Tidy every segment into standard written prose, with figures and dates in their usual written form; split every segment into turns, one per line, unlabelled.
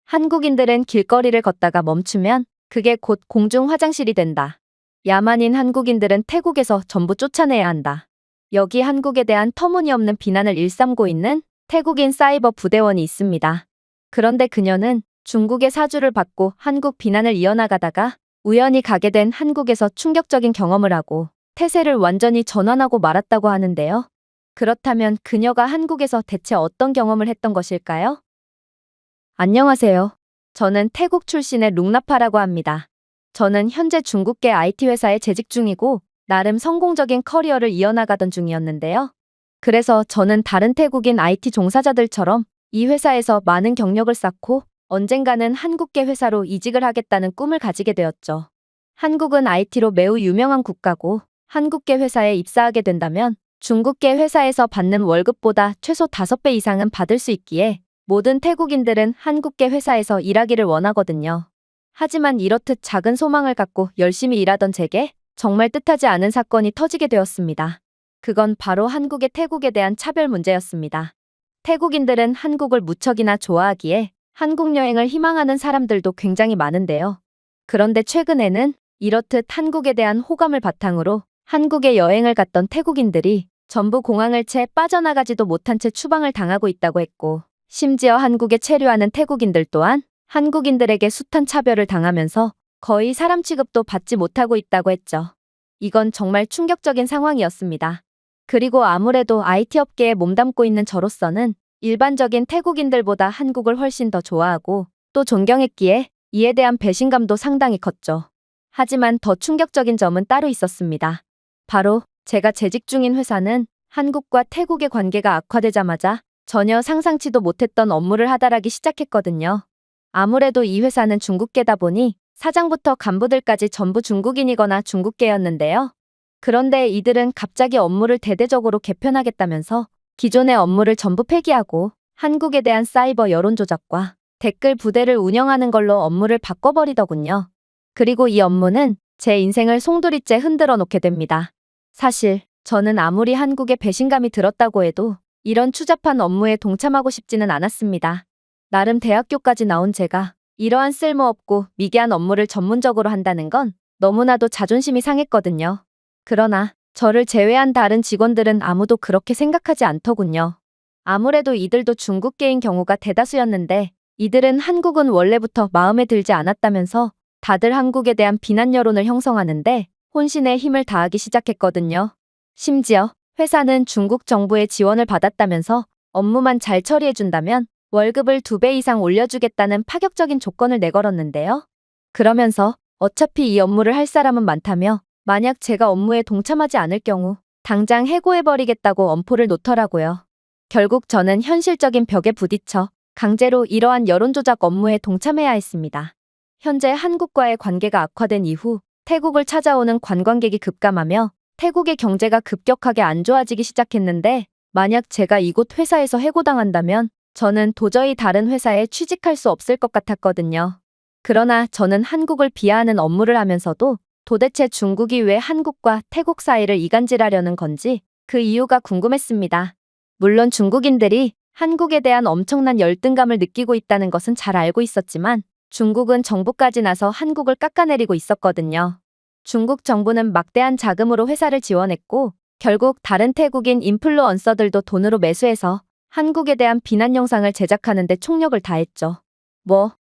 한국인들은 길거리를 걷다가 멈추면 그게 곧 공중 화장실이 된다. 야만인 한국인들은 태국에서 전부 쫓아내야 한다. 여기 한국에 대한 터무니없는 비난을 일삼고 있는 태국인 사이버 부대원이 있습니다. 그런데 그녀는 중국의 사주를 받고 한국 비난을 이어나가다가 우연히 가게 된 한국에서 충격적인 경험을 하고 태세를 완전히 전환하고 말았다고 하는데요. 그렇다면 그녀가 한국에서 대체 어떤 경험을 했던 것일까요? 안녕하세요. 저는 태국 출신의 룽나파라고 합니다. 저는 현재 중국계 IT 회사에 재직 중이고 나름 성공적인 커리어를 이어나가던 중이었는데요. 그래서 저는 다른 태국인 IT 종사자들처럼 이 회사에서 많은 경력을 쌓고 언젠가는 한국계 회사로 이직을 하겠다는 꿈을 가지게 되었죠. 한국은 IT로 매우 유명한 국가고 한국계 회사에 입사하게 된다면 중국계 회사에서 받는 월급보다 최소 5배 이상은 받을 수 있기에 모든 태국인들은 한국계 회사에서 일하기를 원하거든요. 하지만 이렇듯 작은 소망을 갖고 열심히 일하던 제게 정말 뜻하지 않은 사건이 터지게 되었습니다. 그건 바로 한국의 태국에 대한 차별 문제였습니다. 태국인들은 한국을 무척이나 좋아하기에 한국 여행을 희망하는 사람들도 굉장히 많은데요. 그런데 최근에는 이렇듯 한국에 대한 호감을 바탕으로 한국에 여행을 갔던 태국인들이 전부 공항을 채 빠져나가지도 못한 채 추방을 당하고 있다고 했고, 심지어 한국에 체류하는 태국인들 또한 한국인들에게 숱한 차별을 당하면서 거의 사람 취급도 받지 못하고 있다고 했죠. 이건 정말 충격적인 상황이었습니다. 그리고 아무래도 IT 업계에 몸담고 있는 저로서는 일반적인 태국인들보다 한국을 훨씬 더 좋아하고 또 존경했기에 이에 대한 배신감도 상당히 컸죠. 하지만 더 충격적인 점은 따로 있었습니다. 바로 제가 재직 중인 회사는 한국과 태국의 관계가 악화되자마자 전혀 상상치도 못했던 업무를 하달하기 시작했거든요. 아무래도 이 회사는 중국계다 보니 사장부터 간부들까지 전부 중국인이거나 중국계였는데요. 그런데 이들은 갑자기 업무를 대대적으로 개편하겠다면서 기존의 업무를 전부 폐기하고 한국에 대한 사이버 여론 조작과 댓글 부대를 운영하는 걸로 업무를 바꿔버리더군요. 그리고 이 업무는 제 인생을 송두리째 흔들어 놓게 됩니다. 사실 저는 아무리 한국에 배신감이 들었다고 해도 이런 추잡한 업무에 동참하고 싶지는 않았습니다. 나름 대학교까지 나온 제가 이러한 쓸모없고 미개한 업무를 전문적으로 한다는 건 너무나도 자존심이 상했거든요. 그러나 저를 제외한 다른 직원들은 아무도 그렇게 생각하지 않더군요. 아무래도 이들도 중국계인 경우가 대다수였는데 이들은 한국은 원래부터 마음에 들지 않았다면서 다들 한국에 대한 비난 여론을 형성하는데 혼신의 힘을 다하기 시작했거든요. 심지어 회사는 중국 정부의 지원을 받았다면서 업무만 잘 처리해준다면 월급을 2배 이상 올려주겠다는 파격적인 조건을 내걸었는데요. 그러면서 어차피 이 업무를 할 사람은 많다며 만약 제가 업무에 동참하지 않을 경우 당장 해고해버리겠다고 엄포를 놓더라고요. 결국 저는 현실적인 벽에 부딪혀 강제로 이러한 여론조작 업무에 동참해야 했습니다. 현재 한국과의 관계가 악화된 이후 태국을 찾아오는 관광객이 급감하며 태국의 경제가 급격하게 안 좋아지기 시작했는데 만약 제가 이곳 회사에서 해고당한다면 저는 도저히 다른 회사에 취직할 수 없을 것 같았거든요. 그러나 저는 한국을 비하하는 업무를 하면서도 도대체 중국이 왜 한국과 태국 사이를 이간질하려는 건지 그 이유가 궁금했습니다. 물론 중국인들이 한국에 대한 엄청난 열등감을 느끼고 있다는 것은 잘 알고 있었지만 중국은 정부까지 나서 한국을 깎아내리고 있었거든요. 중국 정부는 막대한 자금으로 회사를 지원했고 결국 다른 태국인 인플루언서들도 돈으로 매수해서 한국에 대한 비난 영상을 제작하는 데 총력을 다했죠.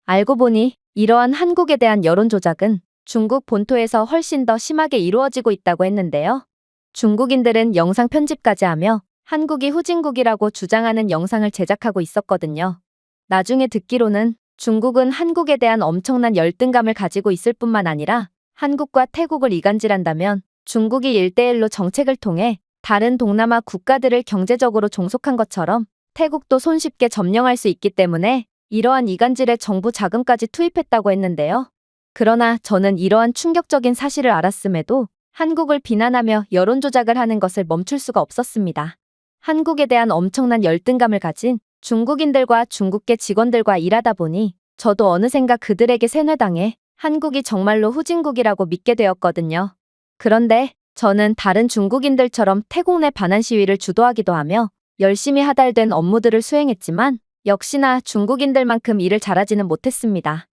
알고 보니 이러한 한국에 대한 여론 조작은 중국 본토에서 훨씬 더 심하게 이루어지고 있다고 했는데요. 중국인들은 영상 편집까지 하며 한국이 후진국이라고 주장하는 영상을 제작하고 있었거든요. 나중에 듣기로는 중국은 한국에 대한 엄청난 열등감을 가지고 있을 뿐만 아니라 한국과 태국을 이간질한다면 중국이 1대1로 정책을 통해 다른 동남아 국가들을 경제적으로 종속한 것처럼 태국도 손쉽게 점령할 수 있기 때문에 이러한 이간질에 정부 자금까지 투입했다고 했는데요. 그러나 저는 이러한 충격적인 사실을 알았음에도 한국을 비난하며 여론 조작을 하는 것을 멈출 수가 없었습니다. 한국에 대한 엄청난 열등감을 가진 중국인들과 중국계 직원들과 일하다 보니 저도 어느샌가 그들에게 세뇌당해 한국이 정말로 후진국이라고 믿게 되었거든요. 그런데 저는 다른 중국인들처럼 태국 내 반환 시위를 주도하기도 하며 열심히 하달된 업무들을 수행했지만 역시나 중국인들만큼 일을 잘하지는 못했습니다.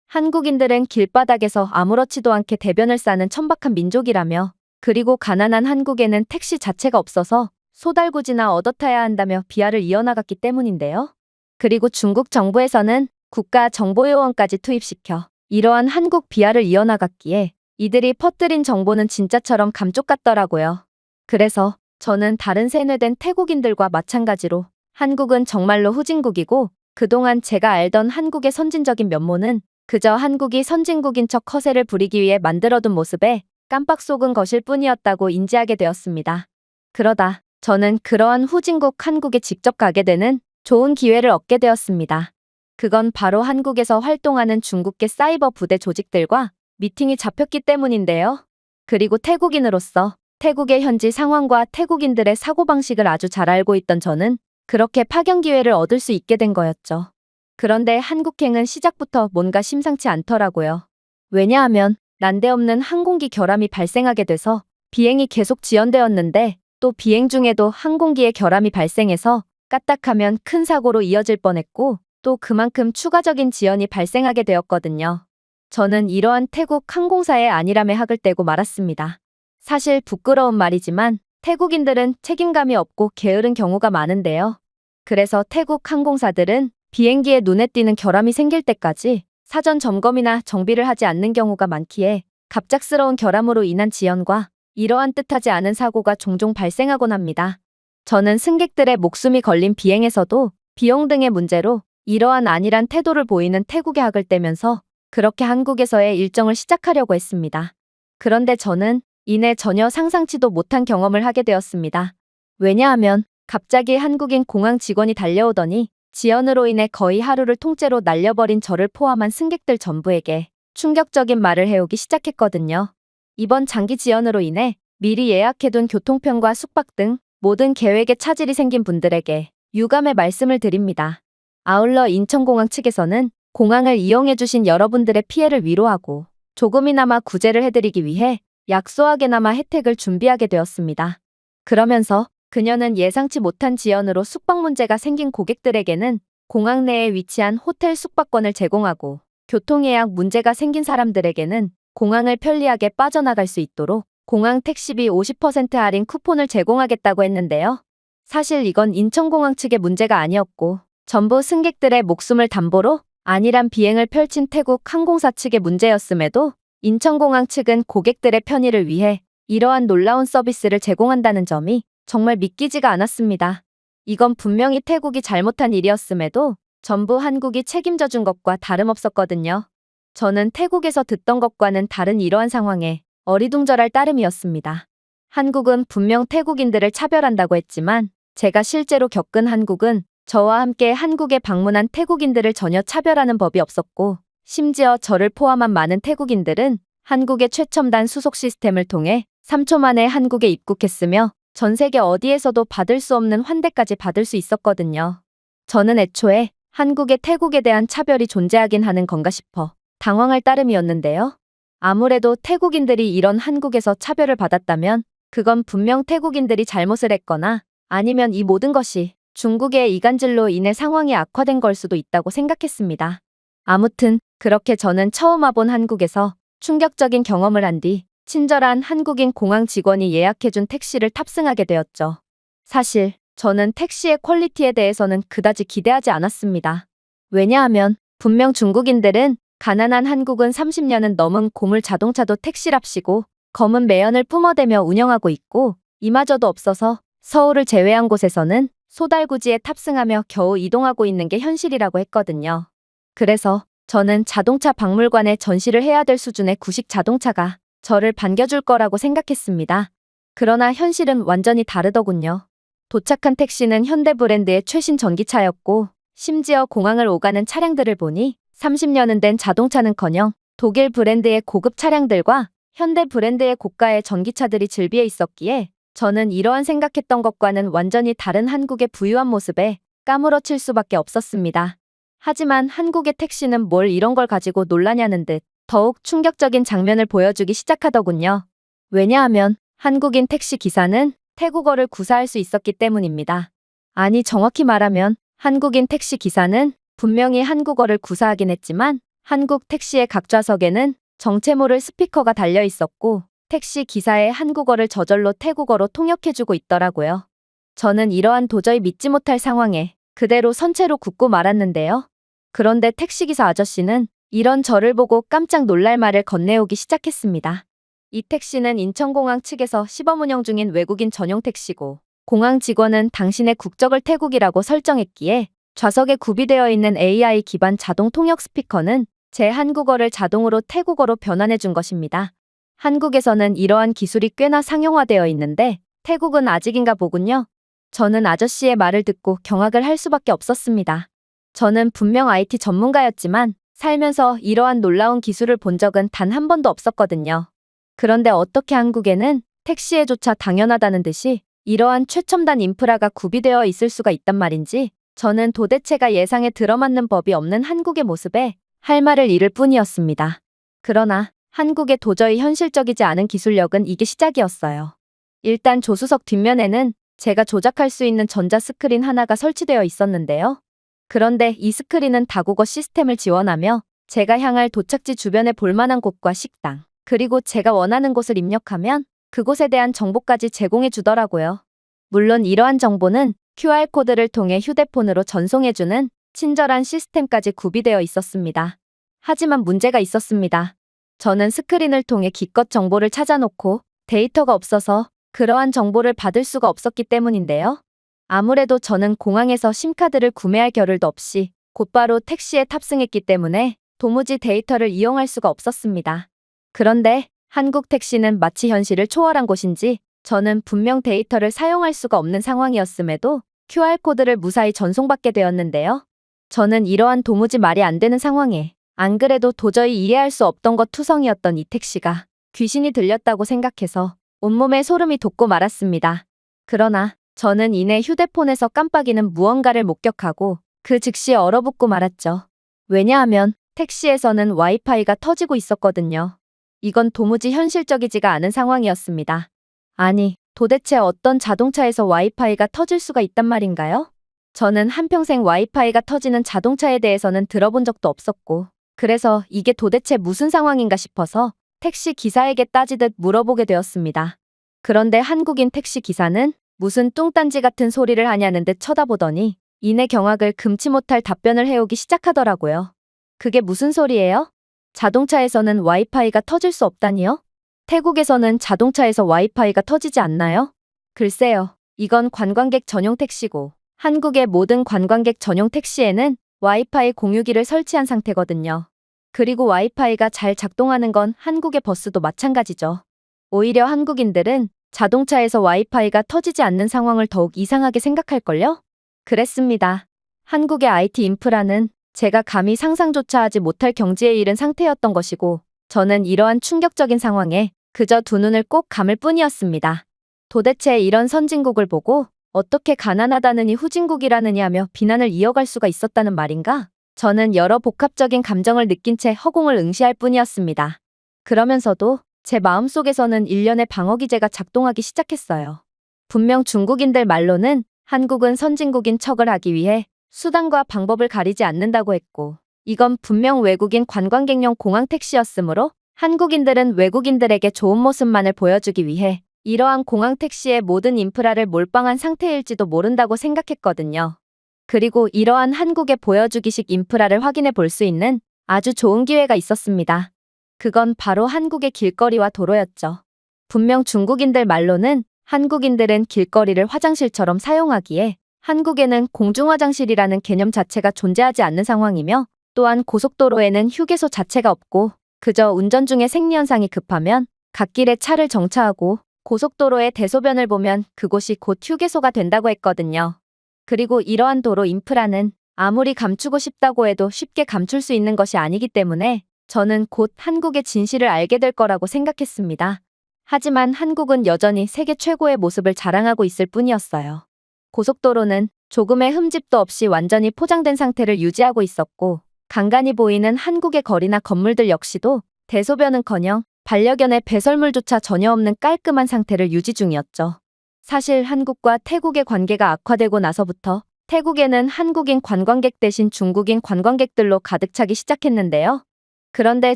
한국인들은 길바닥에서 아무렇지도 않게 대변을 싸는 천박한 민족이라며, 그리고 가난한 한국에는 택시 자체가 없어서 소달구지나 얻어타야 한다며 비하를 이어나갔기 때문인데요. 그리고 중국 정부에서는 국가정보요원까지 투입시켜 이러한 한국 비하를 이어나갔기에 이들이 퍼뜨린 정보는 진짜처럼 감쪽 같더라고요. 그래서 저는 다른 세뇌된 태국인들과 마찬가지로 한국은 정말로 후진국이고, 그동안 제가 알던 한국의 선진적인 면모는 그저 한국이 선진국인 척 허세를 부리기 위해 만들어둔 모습에 깜빡 속은 것일 뿐이었다고 인지하게 되었습니다. 그러다 저는 그러한 후진국 한국에 직접 가게 되는 좋은 기회를 얻게 되었습니다. 그건 바로 한국에서 활동하는 중국계 사이버 부대 조직들과 미팅이 잡혔기 때문인데요. 그리고 태국인으로서 태국의 현지 상황과 태국인들의 사고방식을 아주 잘 알고 있던 저는 그렇게 파견 기회를 얻을 수 있게 된 거였죠. 그런데 한국행은 시작부터 뭔가 심상치 않더라고요. 왜냐하면 난데없는 항공기 결함이 발생하게 돼서 비행이 계속 지연되었는데, 또 비행 중에도 항공기에 결함이 발생해서 까딱하면 큰 사고로 이어질 뻔했고, 또 그만큼 추가적인 지연이 발생하게 되었거든요. 저는 이러한 태국 항공사의 안일함에 학을 떼고 말았습니다. 사실 부끄러운 말이지만 태국인들은 책임감이 없고 게으른 경우가 많은데요. 그래서 태국 항공사들은 비행기에 눈에 띄는 결함이 생길 때까지 사전 점검이나 정비를 하지 않는 경우가 많기에 갑작스러운 결함으로 인한 지연과 이러한 뜻하지 않은 사고가 종종 발생하곤 합니다. 저는 승객들의 목숨이 걸린 비행에서도 비용 등의 문제로 이러한 안일한 태도를 보이는 태국의 학을 떼면서 그렇게 한국에서의 일정을 시작하려고 했습니다. 그런데 저는 이내 전혀 상상치도 못한 경험을 하게 되었습니다. 왜냐하면 갑자기 한국인 공항 직원이 달려오더니 지연으로 인해 거의 하루를 통째로 날려버린 저를 포함한 승객들 전부에게 충격적인 말을 해오기 시작했거든요. 이번 장기 지연으로 인해 미리 예약해둔 교통편과 숙박 등 모든 계획에 차질이 생긴 분들에게 유감의 말씀을 드립니다. 아울러 인천공항 측에서는 공항을 이용해주신 여러분들의 피해를 위로하고 조금이나마 구제를 해드리기 위해 약소하게나마 혜택을 준비하게 되었습니다. 그러면서 그녀는 예상치 못한 지연으로 숙박 문제가 생긴 고객들에게는 공항 내에 위치한 호텔 숙박권을 제공하고, 교통예약 문제가 생긴 사람들에게는 공항을 편리하게 빠져나갈 수 있도록 공항 택시비 50% 할인 쿠폰을 제공하겠다고 했는데요. 사실 이건 인천공항 측의 문제가 아니었고 전부 승객들의 목숨을 담보로 안일한 비행을 펼친 태국 항공사 측의 문제였음에도 인천공항 측은 고객들의 편의를 위해 이러한 놀라운 서비스를 제공한다는 점이 정말 믿기지가 않았습니다. 이건 분명히 태국이 잘못한 일이었음에도 전부 한국이 책임져 준 것과 다름없었거든요. 저는 태국에서 듣던 것과는 다른 이러한 상황에 어리둥절할 따름이었습니다. 한국은 분명 태국인들을 차별한다고 했지만 제가 실제로 겪은 한국은 저와 함께 한국에 방문한 태국인들을 전혀 차별하는 법이 없었고, 심지어 저를 포함한 많은 태국인들은 한국의 최첨단 수속 시스템을 통해 3초 만에 한국에 입국했으며 전 세계 어디에서도 받을 수 없는 환대까지 받을 수 있었거든요. 저는 애초에 한국의 태국에 대한 차별이 존재하긴 하는 건가 싶어 당황할 따름이었는데요. 아무래도 태국인들이 이런 한국에서 차별을 받았다면 그건 분명 태국인들이 잘못을 했거나 아니면 이 모든 것이 중국의 이간질로 인해 상황이 악화된 걸 수도 있다고 생각했습니다. 아무튼 그렇게 저는 처음 와본 한국에서 충격적인 경험을 한 뒤 친절한 한국인 공항 직원이 예약해준 택시를 탑승하게 되었죠. 사실 저는 택시의 퀄리티에 대해서는 그다지 기대하지 않았습니다. 왜냐하면 분명 중국인들은 가난한 한국은 30년은 넘은 고물 자동차도 택시랍시고 검은 매연을 뿜어대며 운영하고 있고, 이마저도 없어서 서울을 제외한 곳에서는 소달구지에 탑승하며 겨우 이동하고 있는 게 현실이라고 했거든요. 그래서 저는 자동차 박물관에 전시를 해야 될 수준의 구식 자동차가 저를 반겨줄 거라고 생각했습니다. 그러나 현실은 완전히 다르더군요. 도착한 택시는 현대 브랜드의 최신 전기차였고, 심지어 공항을 오가는 차량들을 보니 30년은 된 자동차는커녕 독일 브랜드의 고급 차량들과 현대 브랜드의 고가의 전기차들이 즐비해 있었기에 저는 이러한 생각했던 것과는 완전히 다른 한국의 부유한 모습에 까무러칠 수밖에 없었습니다. 하지만 한국의 택시는 뭘 이런 걸 가지고 놀라냐는 듯 더욱 충격적인 장면을 보여주기 시작하더군요. 왜냐하면 한국인 택시 기사는 태국어를 구사할 수 있었기 때문입니다. 아니, 정확히 말하면 한국인 택시 기사는 분명히 한국어를 구사하긴 했지만 한국 택시의 각 좌석에는 정체 모를 스피커가 달려 있었고 택시 기사의 한국어를 저절로 태국어로 통역해주고 있더라고요. 저는 이러한 도저히 믿지 못할 상황에 그대로 선체로 굳고 말았는데요. 그런데 택시기사 아저씨는 이런 저를 보고 깜짝 놀랄 말을 건네오기 시작했습니다. 이 택시는 인천공항 측에서 시범 운영 중인 외국인 전용 택시고 공항 직원은 당신의 국적을 태국이라고 설정했기에 좌석에 구비되어 있는 AI 기반 자동 통역 스피커는 제 한국어를 자동으로 태국어로 변환해 준 것입니다. 한국에서는 이러한 기술이 꽤나 상용화되어 있는데 태국은 아직인가 보군요. 저는 아저씨의 말을 듣고 경악을 할 수밖에 없었습니다. 저는 분명 IT 전문가였지만 살면서 이러한 놀라운 기술을 본 적은 단 한 번도 없었거든요. 그런데 어떻게 한국에는 택시에조차 당연하다는 듯이 이러한 최첨단 인프라가 구비되어 있을 수가 있단 말인지 저는 도대체가 예상에 들어맞는 법이 없는 한국의 모습에 할 말을 잃을 뿐이었습니다. 그러나 한국의 도저히 현실적이지 않은 기술력은 이게 시작이었어요. 일단 조수석 뒷면에는 제가 조작할 수 있는 전자 스크린 하나가 설치되어 있었는데요. 그런데 이 스크린은 다국어 시스템을 지원하며 제가 향할 도착지 주변에 볼만한 곳과 식당, 그리고 제가 원하는 곳을 입력하면 그곳에 대한 정보까지 제공해 주더라고요. 물론 이러한 정보는 QR코드를 통해 휴대폰으로 전송해주는 친절한 시스템까지 구비되어 있었습니다. 하지만 문제가 있었습니다. 저는 스크린을 통해 기껏 정보를 찾아놓고 데이터가 없어서 그러한 정보를 받을 수가 없었기 때문인데요. 아무래도 저는 공항에서 심카드를 구매할 겨를도 없이 곧바로 택시에 탑승했기 때문에 도무지 데이터를 이용할 수가 없었습니다. 그런데 한국 택시는 마치 현실을 초월한 곳인지 저는 분명 데이터를 사용할 수가 없는 상황이었음에도 QR코드를 무사히 전송받게 되었는데요. 저는 이러한 도무지 말이 안 되는 상황에 안 그래도 도저히 이해할 수 없던 것 투성이었던 이 택시가 귀신이 들렸다고 생각해서 온몸에 소름이 돋고 말았습니다. 그러나 저는 이내 휴대폰에서 깜빡이는 무언가를 목격하고 그 즉시 얼어붙고 말았죠. 왜냐하면 택시에서는 와이파이가 터지고 있었거든요. 이건 도무지 현실적이지가 않은 상황이었습니다. 아니, 도대체 어떤 자동차에서 와이파이가 터질 수가 있단 말인가요? 저는 한평생 와이파이가 터지는 자동차에 대해서는 들어본 적도 없었고, 그래서 이게 도대체 무슨 상황인가 싶어서 택시 기사에게 따지듯 물어보게 되었습니다. 그런데 한국인 택시 기사는 무슨 뚱딴지 같은 소리를 하냐는 듯 쳐다보더니 이내 경악을 금치 못할 답변을 해오기 시작하더라고요. 그게 무슨 소리예요? 자동차에서는 와이파이가 터질 수 없다니요? 태국에서는 자동차에서 와이파이가 터지지 않나요? 글쎄요, 이건 관광객 전용 택시고 한국의 모든 관광객 전용 택시에는 와이파이 공유기를 설치한 상태거든요. 그리고 와이파이가 잘 작동하는 건 한국의 버스도 마찬가지죠. 오히려 한국인들은 자동차에서 와이파이가 터지지 않는 상황을 더욱 이상하게 생각할걸요? 그랬습니다. 한국의 IT 인프라는 제가 감히 상상조차 하지 못할 경지에 이른 상태였던 것이고 저는 이러한 충격적인 상황에 그저 두 눈을 꼭 감을 뿐이었습니다. 도대체 이런 선진국을 보고 어떻게 가난하다느니 후진국이라느냐며 비난을 이어갈 수가 있었다는 말인가? 저는 여러 복합적인 감정을 느낀 채 허공을 응시할 뿐이었습니다. 그러면서도 제 마음속에서는 일련의 방어기제가 작동하기 시작했어요. 분명 중국인들 말로는 한국은 선진국인 척을 하기 위해 수단과 방법을 가리지 않는다고 했고 이건 분명 외국인 관광객용 공항 택시였으므로 한국인들은 외국인들에게 좋은 모습만을 보여주기 위해 이러한 공항 택시의 모든 인프라를 몰빵한 상태일지도 모른다고 생각했거든요. 그리고 이러한 한국의 보여주기식 인프라를 확인해 볼 수 있는 아주 좋은 기회가 있었습니다. 그건 바로 한국의 길거리와 도로였죠. 분명 중국인들 말로는 한국인들은 길거리를 화장실처럼 사용하기에 한국에는 공중화장실이라는 개념 자체가 존재하지 않는 상황이며 또한 고속도로에는 휴게소 자체가 없고 그저 운전 중에 생리현상이 급하면 갓길에 차를 정차하고 고속도로에 대소변을 보면 그곳이 곧 휴게소가 된다고 했거든요. 그리고 이러한 도로 인프라는 아무리 감추고 싶다고 해도 쉽게 감출 수 있는 것이 아니기 때문에 저는 곧 한국의 진실을 알게 될 거라고 생각했습니다. 하지만 한국은 여전히 세계 최고의 모습을 자랑하고 있을 뿐이었어요. 고속도로는 조금의 흠집도 없이 완전히 포장된 상태를 유지하고 있었고 간간히 보이는 한국의 거리나 건물들 역시도 대소변은커녕 반려견의 배설물조차 전혀 없는 깔끔한 상태를 유지 중이었죠. 사실 한국과 태국의 관계가 악화되고 나서부터 태국에는 한국인 관광객 대신 중국인 관광객들로 가득 차기 시작했는데요. 그런데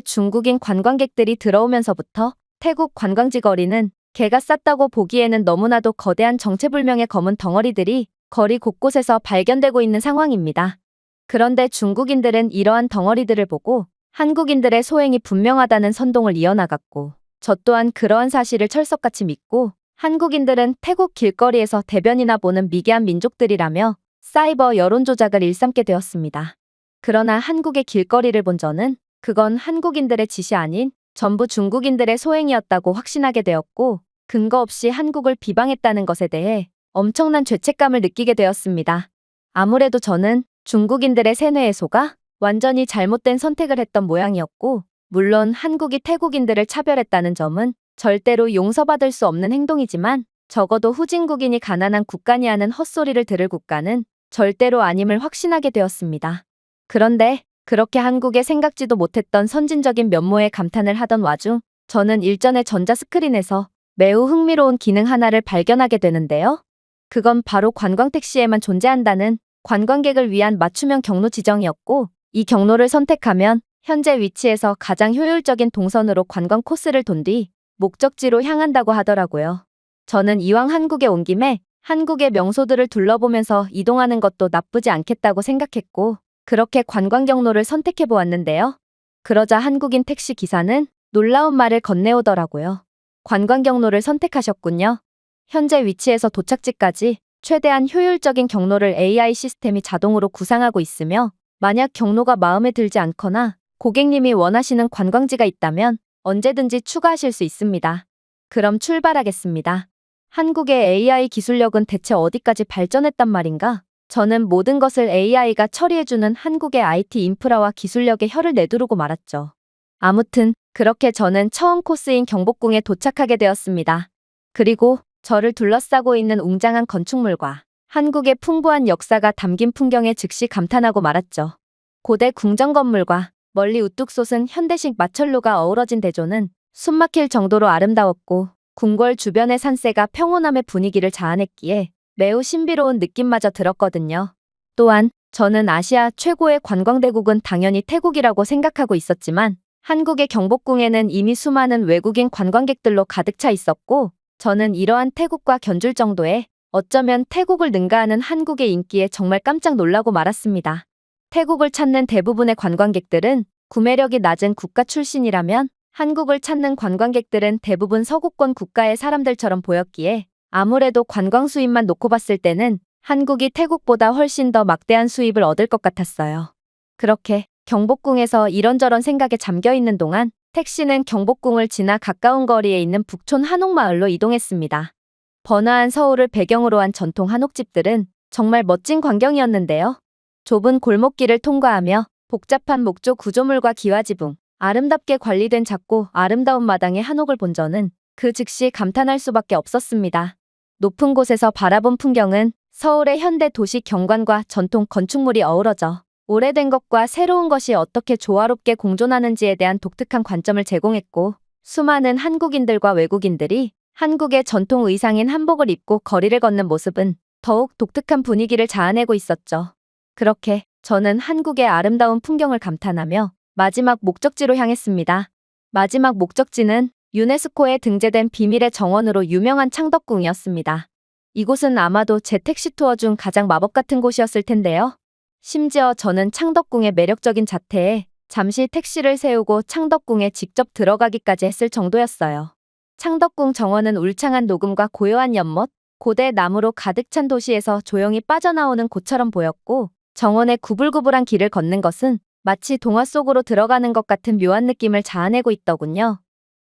중국인 관광객들이 들어오면서부터 태국 관광지 거리는 개가 쌌다고 보기에는 너무나도 거대한 정체불명의 검은 덩어리들이 거리 곳곳에서 발견되고 있는 상황입니다. 그런데 중국인들은 이러한 덩어리들을 보고 한국인들의 소행이 분명하다는 선동을 이어나갔고, 저 또한 그러한 사실을 철석같이 믿고 한국인들은 태국 길거리에서 대변이나 보는 미개한 민족들이라며 사이버 여론 조작을 일삼게 되었습니다. 그러나 한국의 길거리를 본 저는 그건 한국인들의 짓이 아닌 전부 중국인들의 소행이었다고 확신하게 되었고, 근거 없이 한국을 비방했다는 것에 대해 엄청난 죄책감을 느끼게 되었습니다. 아무래도 저는 중국인들의 세뇌에 속아 완전히 잘못된 선택을 했던 모양이었고, 물론 한국이 태국인들을 차별했다는 점은 절대로 용서받을 수 없는 행동이지만, 적어도 후진국인이 가난한 국가냐는 헛소리를 들을 국가는 절대로 아님을 확신하게 되었습니다. 그런데 그렇게 한국에 생각지도 못했던 선진적인 면모에 감탄을 하던 와중, 저는 일전에 전자스크린에서 매우 흥미로운 기능 하나를 발견하게 되는데요. 그건 바로 관광택시에만 존재한다는 관광객을 위한 맞춤형 경로 지정이었고, 이 경로를 선택하면 현재 위치에서 가장 효율적인 동선으로 관광 코스를 돈 뒤 목적지로 향한다고 하더라고요. 저는 이왕 한국에 온 김에 한국의 명소들을 둘러보면서 이동하는 것도 나쁘지 않겠다고 생각했고, 그렇게 관광 경로를 선택해 보았는데요. 그러자 한국인 택시 기사는 놀라운 말을 건네오더라고요. 관광 경로를 선택하셨군요. 현재 위치에서 도착지까지 최대한 효율적인 경로를 AI 시스템이 자동으로 구상하고 있으며, 만약 경로가 마음에 들지 않거나 고객님이 원하시는 관광지가 있다면 언제든지 추가하실 수 있습니다. 그럼 출발하겠습니다. 한국의 AI 기술력은 대체 어디까지 발전했단 말인가? 저는 모든 것을 AI가 처리해주는 한국의 IT 인프라와 기술력에 혀를 내두르고 말았죠. 아무튼 그렇게 저는 처음 코스인 경복궁에 도착하게 되었습니다. 그리고 저를 둘러싸고 있는 웅장한 건축물과 한국의 풍부한 역사가 담긴 풍경에 즉시 감탄하고 말았죠. 고대 궁정 건물과 멀리 우뚝 솟은 현대식 마철로가 어우러진 대조는 숨막힐 정도로 아름다웠고, 궁궐 주변의 산세가 평온함의 분위기를 자아냈기에 매우 신비로운 느낌마저 들었거든요. 또한 저는 아시아 최고의 관광대국은 당연히 태국이라고 생각하고 있었지만, 한국의 경복궁에는 이미 수많은 외국인 관광객들로 가득 차 있었고, 저는 이러한 태국과 견줄 정도의, 어쩌면 태국을 능가하는 한국의 인기에 정말 깜짝 놀라고 말았습니다. 태국을 찾는 대부분의 관광객들은 구매력이 낮은 국가 출신이라면, 한국을 찾는 관광객들은 대부분 서구권 국가의 사람들처럼 보였기에 아무래도 관광 수입만 놓고 봤을 때는 한국이 태국보다 훨씬 더 막대한 수입을 얻을 것 같았어요. 그렇게 경복궁에서 이런저런 생각에 잠겨 있는 동안 택시는 경복궁을 지나 가까운 거리에 있는 북촌 한옥마을로 이동했습니다. 번화한 서울을 배경으로 한 전통 한옥집들은 정말 멋진 광경이었는데요. 좁은 골목길을 통과하며 복잡한 목조 구조물과 기와지붕, 아름답게 관리된 작고 아름다운 마당의 한옥을 본 저는 그 즉시 감탄할 수밖에 없었습니다. 높은 곳에서 바라본 풍경은 서울의 현대 도시 경관과 전통 건축물이 어우러져 오래된 것과 새로운 것이 어떻게 조화롭게 공존하는지에 대한 독특한 관점을 제공했고, 수많은 한국인들과 외국인들이 한국의 전통 의상인 한복을 입고 거리를 걷는 모습은 더욱 독특한 분위기를 자아내고 있었죠. 그렇게 저는 한국의 아름다운 풍경을 감탄하며 마지막 목적지로 향했습니다. 마지막 목적지는 유네스코에 등재된 비밀의 정원으로 유명한 창덕궁이었습니다. 이곳은 아마도 제 택시 투어 중 가장 마법 같은 곳이었을 텐데요. 심지어 저는 창덕궁의 매력적인 자태에 잠시 택시를 세우고 창덕궁에 직접 들어가기까지 했을 정도였어요. 창덕궁 정원은 울창한 녹음과 고요한 연못, 고대 나무로 가득 찬 도시에서 조용히 빠져나오는 곳처럼 보였고, 정원의 구불구불한 길을 걷는 것은 마치 동화 속으로 들어가는 것 같은 묘한 느낌을 자아내고 있더군요.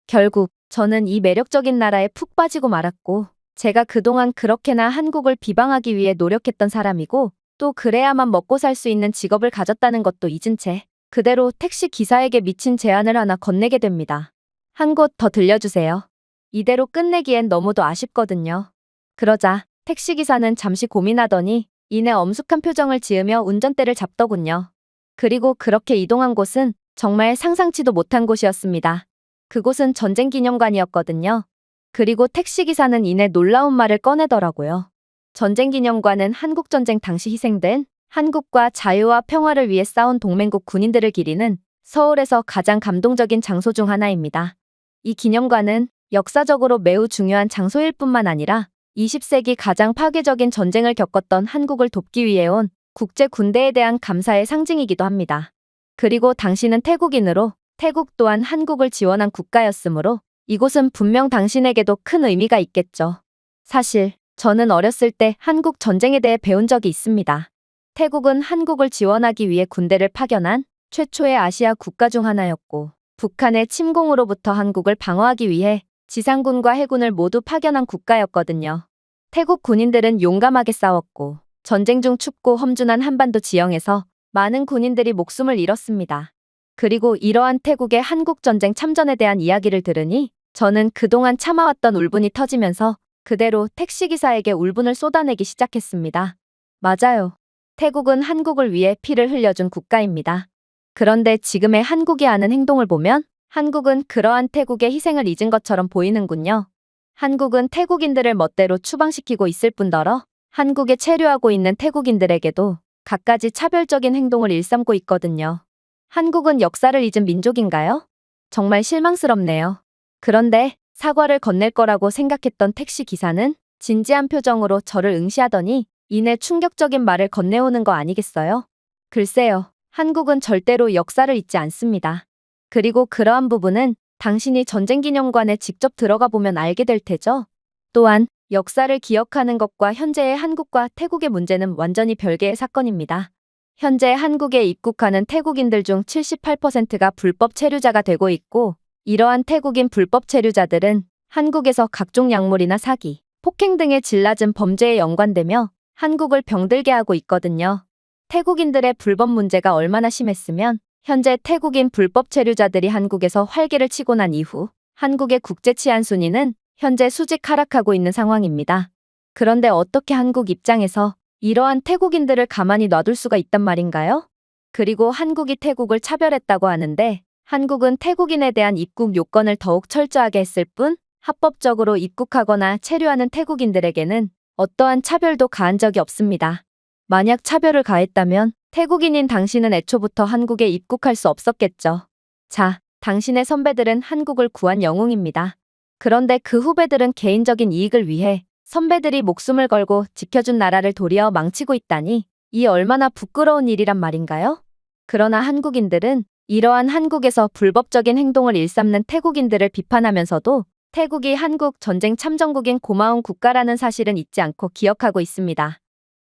결국 저는 이 매력적인 나라에 푹 빠지고 말았고, 제가 그동안 그렇게나 한국을 비방하기 위해 노력했던 사람이고, 또 그래야만 먹고 살 수 있는 직업을 가졌다는 것도 잊은 채 그대로 택시 기사에게 미친 제안을 하나 건네게 됩니다. 한 곳 더 들려주세요. 이대로 끝내기엔 너무도 아쉽거든요. 그러자 택시기사는 잠시 고민하더니 이내 엄숙한 표정을 지으며 운전대를 잡더군요. 그리고 그렇게 이동한 곳은 정말 상상치도 못한 곳이었습니다. 그곳은 전쟁기념관이었거든요. 그리고 택시기사는 이내 놀라운 말을 꺼내더라고요. 전쟁기념관은 한국전쟁 당시 희생된 한국과 자유와 평화를 위해 싸운 동맹국 군인들을 기리는 서울에서 가장 감동적인 장소 중 하나입니다. 이 기념관은 역사적으로 매우 중요한 장소일 뿐만 아니라 20세기 가장 파괴적인 전쟁을 겪었던 한국을 돕기 위해 온 국제 군대에 대한 감사의 상징이기도 합니다. 그리고 당신은 태국인으로 태국 또한 한국을 지원한 국가였으므로 이곳은 분명 당신에게도 큰 의미가 있겠죠. 사실 저는 어렸을 때 한국 전쟁에 대해 배운 적이 있습니다. 태국은 한국을 지원하기 위해 군대를 파견한 최초의 아시아 국가 중 하나였고 북한의 침공으로부터 한국을 방어하기 위해 지상군과 해군을 모두 파견한 국가였거든요. 태국 군인들은 용감하게 싸웠고 전쟁 중 춥고 험준한 한반도 지형에서 많은 군인들이 목숨을 잃었습니다. 그리고 이러한 태국의 한국전쟁 참전에 대한 이야기를 들으니 저는 그동안 참아왔던 울분이 터지면서 그대로 택시기사에게 울분을 쏟아내기 시작했습니다. 맞아요. 태국은 한국을 위해 피를 흘려준 국가입니다. 그런데 지금의 한국이 하는 행동을 보면 한국은 그러한 태국의 희생을 잊은 것처럼 보이는군요. 한국은 태국인들을 멋대로 추방시키고 있을 뿐더러 한국에 체류하고 있는 태국인들에게도 갖가지 차별적인 행동을 일삼고 있거든요. 한국은 역사를 잊은 민족인가요? 정말 실망스럽네요. 그런데 사과를 건넬 거라고 생각했던 택시 기사는 진지한 표정으로 저를 응시하더니 이내 충격적인 말을 건네오는 거 아니겠어요? 글쎄요. 한국은 절대로 역사를 잊지 않습니다. 그리고 그러한 부분은 당신이 전쟁기념관에 직접 들어가 보면 알게 될 테죠. 또한 역사를 기억하는 것과 현재의 한국과 태국의 문제는 완전히 별개의 사건입니다. 현재 한국에 입국하는 태국인들 중 78%가 불법 체류자가 되고 있고 이러한 태국인 불법 체류자들은 한국에서 각종 약물이나 사기, 폭행 등의 질 낮은 범죄에 연관되며 한국을 병들게 하고 있거든요. 태국인들의 불법 문제가 얼마나 심했으면 현재 태국인 불법 체류자들이 한국에서 활개를 치고 난 이후 한국의 국제 치안 순위는 현재 수직 하락하고 있는 상황입니다. 그런데 어떻게 한국 입장에서 이러한 태국인들을 가만히 놔둘 수가 있단 말인가요? 그리고 한국이 태국을 차별했다고 하는데 한국은 태국인에 대한 입국 요건을 더욱 철저하게 했을 뿐 합법적으로 입국하거나 체류하는 태국인들에게는 어떠한 차별도 가한 적이 없습니다. 만약 차별을 가했다면 태국인인 당신은 애초부터 한국에 입국할 수 없었겠죠. 자, 당신의 선배들은 한국을 구한 영웅입니다. 그런데 그 후배들은 개인적인 이익을 위해 선배들이 목숨을 걸고 지켜준 나라를 도리어 망치고 있다니 이 얼마나 부끄러운 일이란 말인가요? 그러나 한국인들은 이러한 한국에서 불법적인 행동을 일삼는 태국인들을 비판하면서도 태국이 한국 전쟁 참전국인 고마운 국가라는 사실은 잊지 않고 기억하고 있습니다.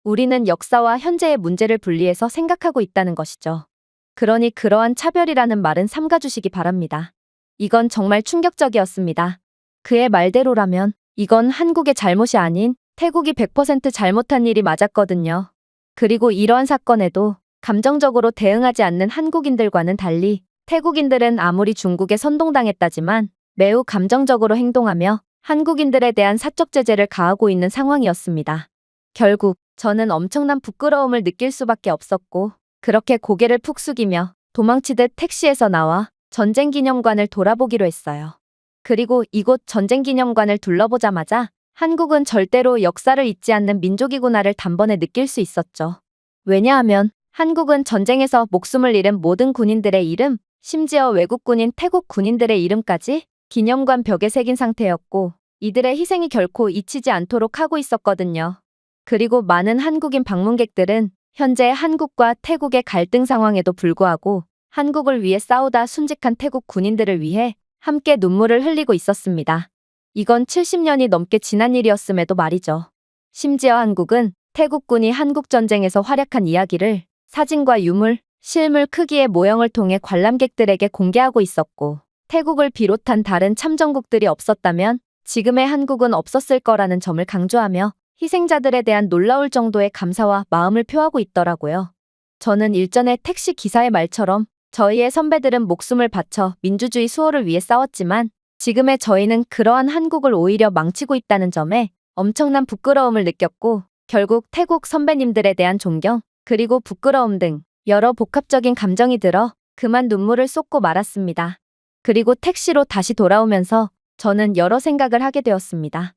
우리는 역사와 현재의 문제를 분리해서 생각하고 있다는 것이죠. 그러니 그러한 차별이라는 말은 삼가주시기 바랍니다. 이건 정말 충격적이었습니다. 그의 말대로라면 이건 한국의 잘못이 아닌 태국이 100% 잘못한 일이 맞았거든요. 그리고 이러한 사건에도 감정적으로 대응하지 않는 한국인들과는 달리 태국인들은 아무리 중국에 선동당했다지만 매우 감정적으로 행동하며 한국인들에 대한 사적 제재를 가하고 있는 상황이었습니다. 결국 저는 엄청난 부끄러움을 느낄 수밖에 없었고 그렇게 고개를 푹 숙이며 도망치듯 택시에서 나와 전쟁기념관을 돌아보기로 했어요. 그리고 이곳 전쟁기념관을 둘러보자마자 한국은 절대로 역사를 잊지 않는 민족이구나를 단번에 느낄 수 있었죠. 왜냐하면 한국은 전쟁에서 목숨을 잃은 모든 군인들의 이름, 심지어 외국 군인 태국 군인들의 이름까지 기념관 벽에 새긴 상태였고 이들의 희생이 결코 잊히지 않도록 하고 있었거든요. 그리고 많은 한국인 방문객들은 현재 한국과 태국의 갈등 상황에도 불구하고 한국을 위해 싸우다 순직한 태국 군인들을 위해 함께 눈물을 흘리고 있었습니다. 이건 70년이 넘게 지난 일이었음에도 말이죠. 심지어 한국은 태국군이 한국전쟁에서 활약한 이야기를 사진과 유물, 실물 크기의 모형을 통해 관람객들에게 공개하고 있었고 태국을 비롯한 다른 참전국들이 없었다면 지금의 한국은 없었을 거라는 점을 강조하며 희생자들에 대한 놀라울 정도의 감사와 마음을 표하고 있더라고요. 저는 일전에 택시 기사의 말처럼 저희의 선배들은 목숨을 바쳐 민주주의 수호를 위해 싸웠지만 지금의 저희는 그러한 한국을 오히려 망치고 있다는 점에 엄청난 부끄러움을 느꼈고 결국 태국 선배님들에 대한 존경, 그리고 부끄러움 등 여러 복합적인 감정이 들어 그만 눈물을 쏟고 말았습니다. 그리고 택시로 다시 돌아오면서 저는 여러 생각을 하게 되었습니다.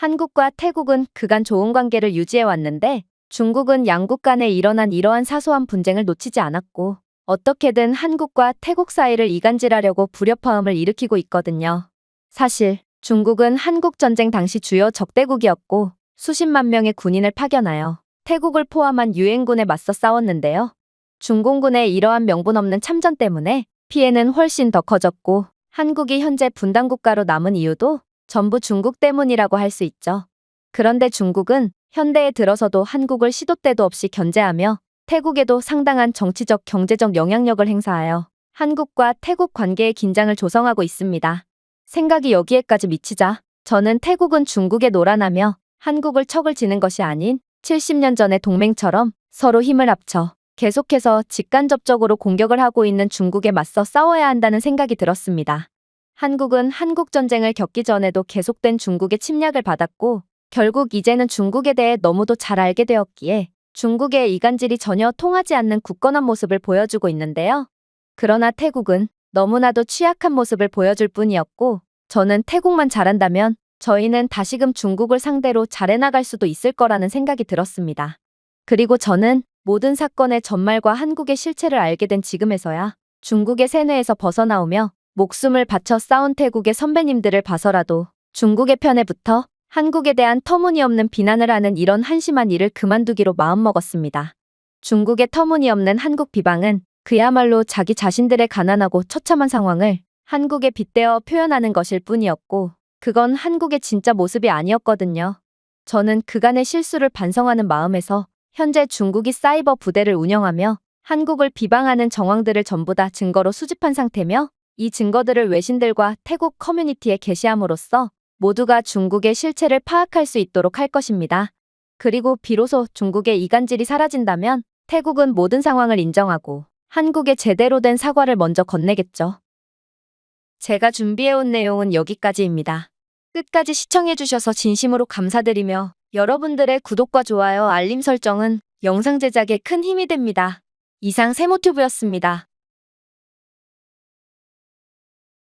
한국과 태국은 그간 좋은 관계를 유지해 왔는데 중국은 양국 간에 일어난 이러한 사소한 분쟁을 놓치지 않았고 어떻게든 한국과 태국 사이를 이간질하려고 불협화음을 일으키고 있거든요. 사실 중국은 한국 전쟁 당시 주요 적대국이었고 수십만 명의 군인을 파견하여 태국을 포함한 유엔군에 맞서 싸웠는데요. 중공군의 이러한 명분 없는 참전 때문에 피해는 훨씬 더 커졌고 한국이 현재 분단국가로 남은 이유도 전부 중국 때문이라고 할 수 있죠. 그런데 중국은 현대에 들어서도 한국을 시도 때도 없이 견제하며 태국에도 상당한 정치적, 경제적 영향력을 행사하여 한국과 태국 관계의 긴장을 조성하고 있습니다. 생각이 여기에까지 미치자 저는 태국은 중국에 노란하며 한국을 척을 지는 것이 아닌 70년 전의 동맹처럼 서로 힘을 합쳐 계속해서 직간접적으로 공격을 하고 있는 중국에 맞서 싸워야 한다는 생각이 들었습니다. 한국은 한국전쟁을 겪기 전에도 계속된 중국의 침략을 받았고 결국 이제는 중국에 대해 너무도 잘 알게 되었기에 중국의 이간질이 전혀 통하지 않는 굳건한 모습을 보여주고 있는데요. 그러나 태국은 너무나도 취약한 모습을 보여줄 뿐이었고 저는 태국만 잘한다면 저희는 다시금 중국을 상대로 잘해나갈 수도 있을 거라는 생각이 들었습니다. 그리고 저는 모든 사건의 전말과 한국의 실체를 알게 된 지금에서야 중국의 세뇌에서 벗어나오며 목숨을 바쳐 싸운 태국의 선배님들을 봐서라도 중국의 편에 붙어 한국에 대한 터무니없는 비난을 하는 이런 한심한 일을 그만두기로 마음먹었습니다. 중국의 터무니없는 한국 비방은 그야말로 자기 자신들의 가난하고 처참한 상황을 한국에 빗대어 표현하는 것일 뿐이었고 그건 한국의 진짜 모습이 아니었거든요. 저는 그간의 실수를 반성하는 마음에서 현재 중국이 사이버 부대를 운영하며 한국을 비방하는 정황들을 전부 다 증거로 수집한 상태며 이 증거들을 외신들과 태국 커뮤니티에 게시함으로써 모두가 중국의 실체를 파악할 수 있도록 할 것입니다. 그리고 비로소 중국의 이간질이 사라진다면 태국은 모든 상황을 인정하고 한국에 제대로 된 사과를 먼저 건네겠죠. 제가 준비해온 내용은 여기까지입니다. 끝까지 시청해주셔서 진심으로 감사드리며 여러분들의 구독과 좋아요, 알림 설정은 영상 제작에 큰 힘이 됩니다. 이상 세모튜브였습니다.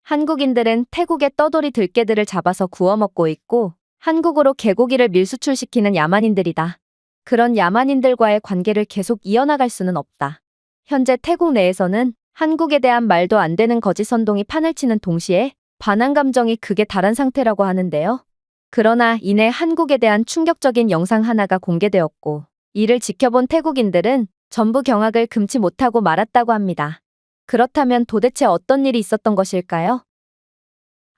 한국인들은 태국의 떠돌이 들개들을 잡아서 구워 먹고 있고 한국으로 개고기를 밀수출시키는 야만인들이다. 그런 야만인들과의 관계를 계속 이어나갈 수는 없다. 현재 태국 내에서는 한국에 대한 말도 안 되는 거짓 선동이 판을 치는 동시에 반한 감정이 극에 달한 상태라고 하는데요. 그러나 이내 한국에 대한 충격적인 영상 하나가 공개되었고 이를 지켜본 태국인들은 전부 경악을 금치 못하고 말았다고 합니다. 그렇다면 도대체 어떤 일이 있었던 것일까요?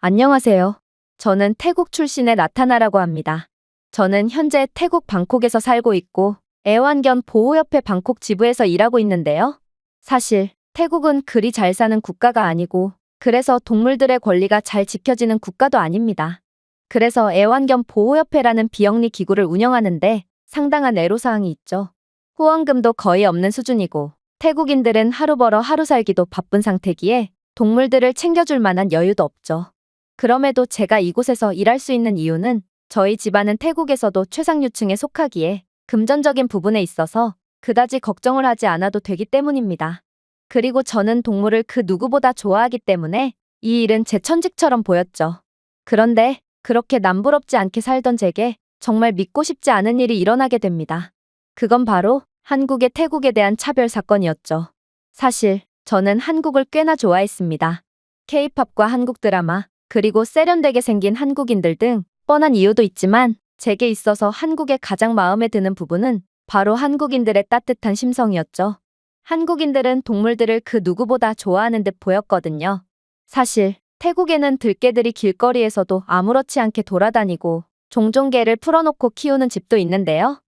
안녕하세요. 저는 태국 출신의 나타나라고 합니다. 저는 현재 태국 방콕에서 살고 있고 애완견 보호협회 방콕 지부에서 일하고 있는데요. 사실 태국은 그리 잘 사는 국가가 아니고 그래서 동물들의 권리가 잘 지켜지는 국가도 아닙니다. 그래서 애완견 보호협회라는 비영리 기구를 운영하는데 상당한 애로사항이 있죠. 후원금도 거의 없는 수준이고 태국인들은 하루 벌어 하루 살기도 바쁜 상태기에 동물들을 챙겨줄 만한 여유도 없죠. 그럼에도 제가 이곳에서 일할 수 있는 이유는 저희 집안은 태국에서도 최상류층에 속하기에 금전적인 부분에 있어서 그다지 걱정을 하지 않아도 되기 때문입니다. 그리고 저는 동물을 그 누구보다 좋아하기 때문에 이 일은 제 천직처럼 보였죠. 그런데 그렇게 남부럽지 않게 살던 제게 정말 믿고 싶지 않은 일이 일어나게 됩니다. 그건 바로 한국의 태국에 대한 차별 사건이었죠. 사실 저는 한국을 꽤나 좋아했습니다. K-팝과 한국 드라마, 그리고 세련되게 생긴 한국인들 등 뻔한 이유도 있지만 제게 있어서 한국의 가장 마음에 드는 부분은 바로 한국인들의 따뜻한 심성이었죠. 한국인들은 동물들을 그 누구보다 좋아하는 듯 보였거든요. 사실 태국에는 들개들이 길거리에서도 아무렇지 않게 돌아다니고 종종 개를 풀어놓고 키우는 집도 있는데요.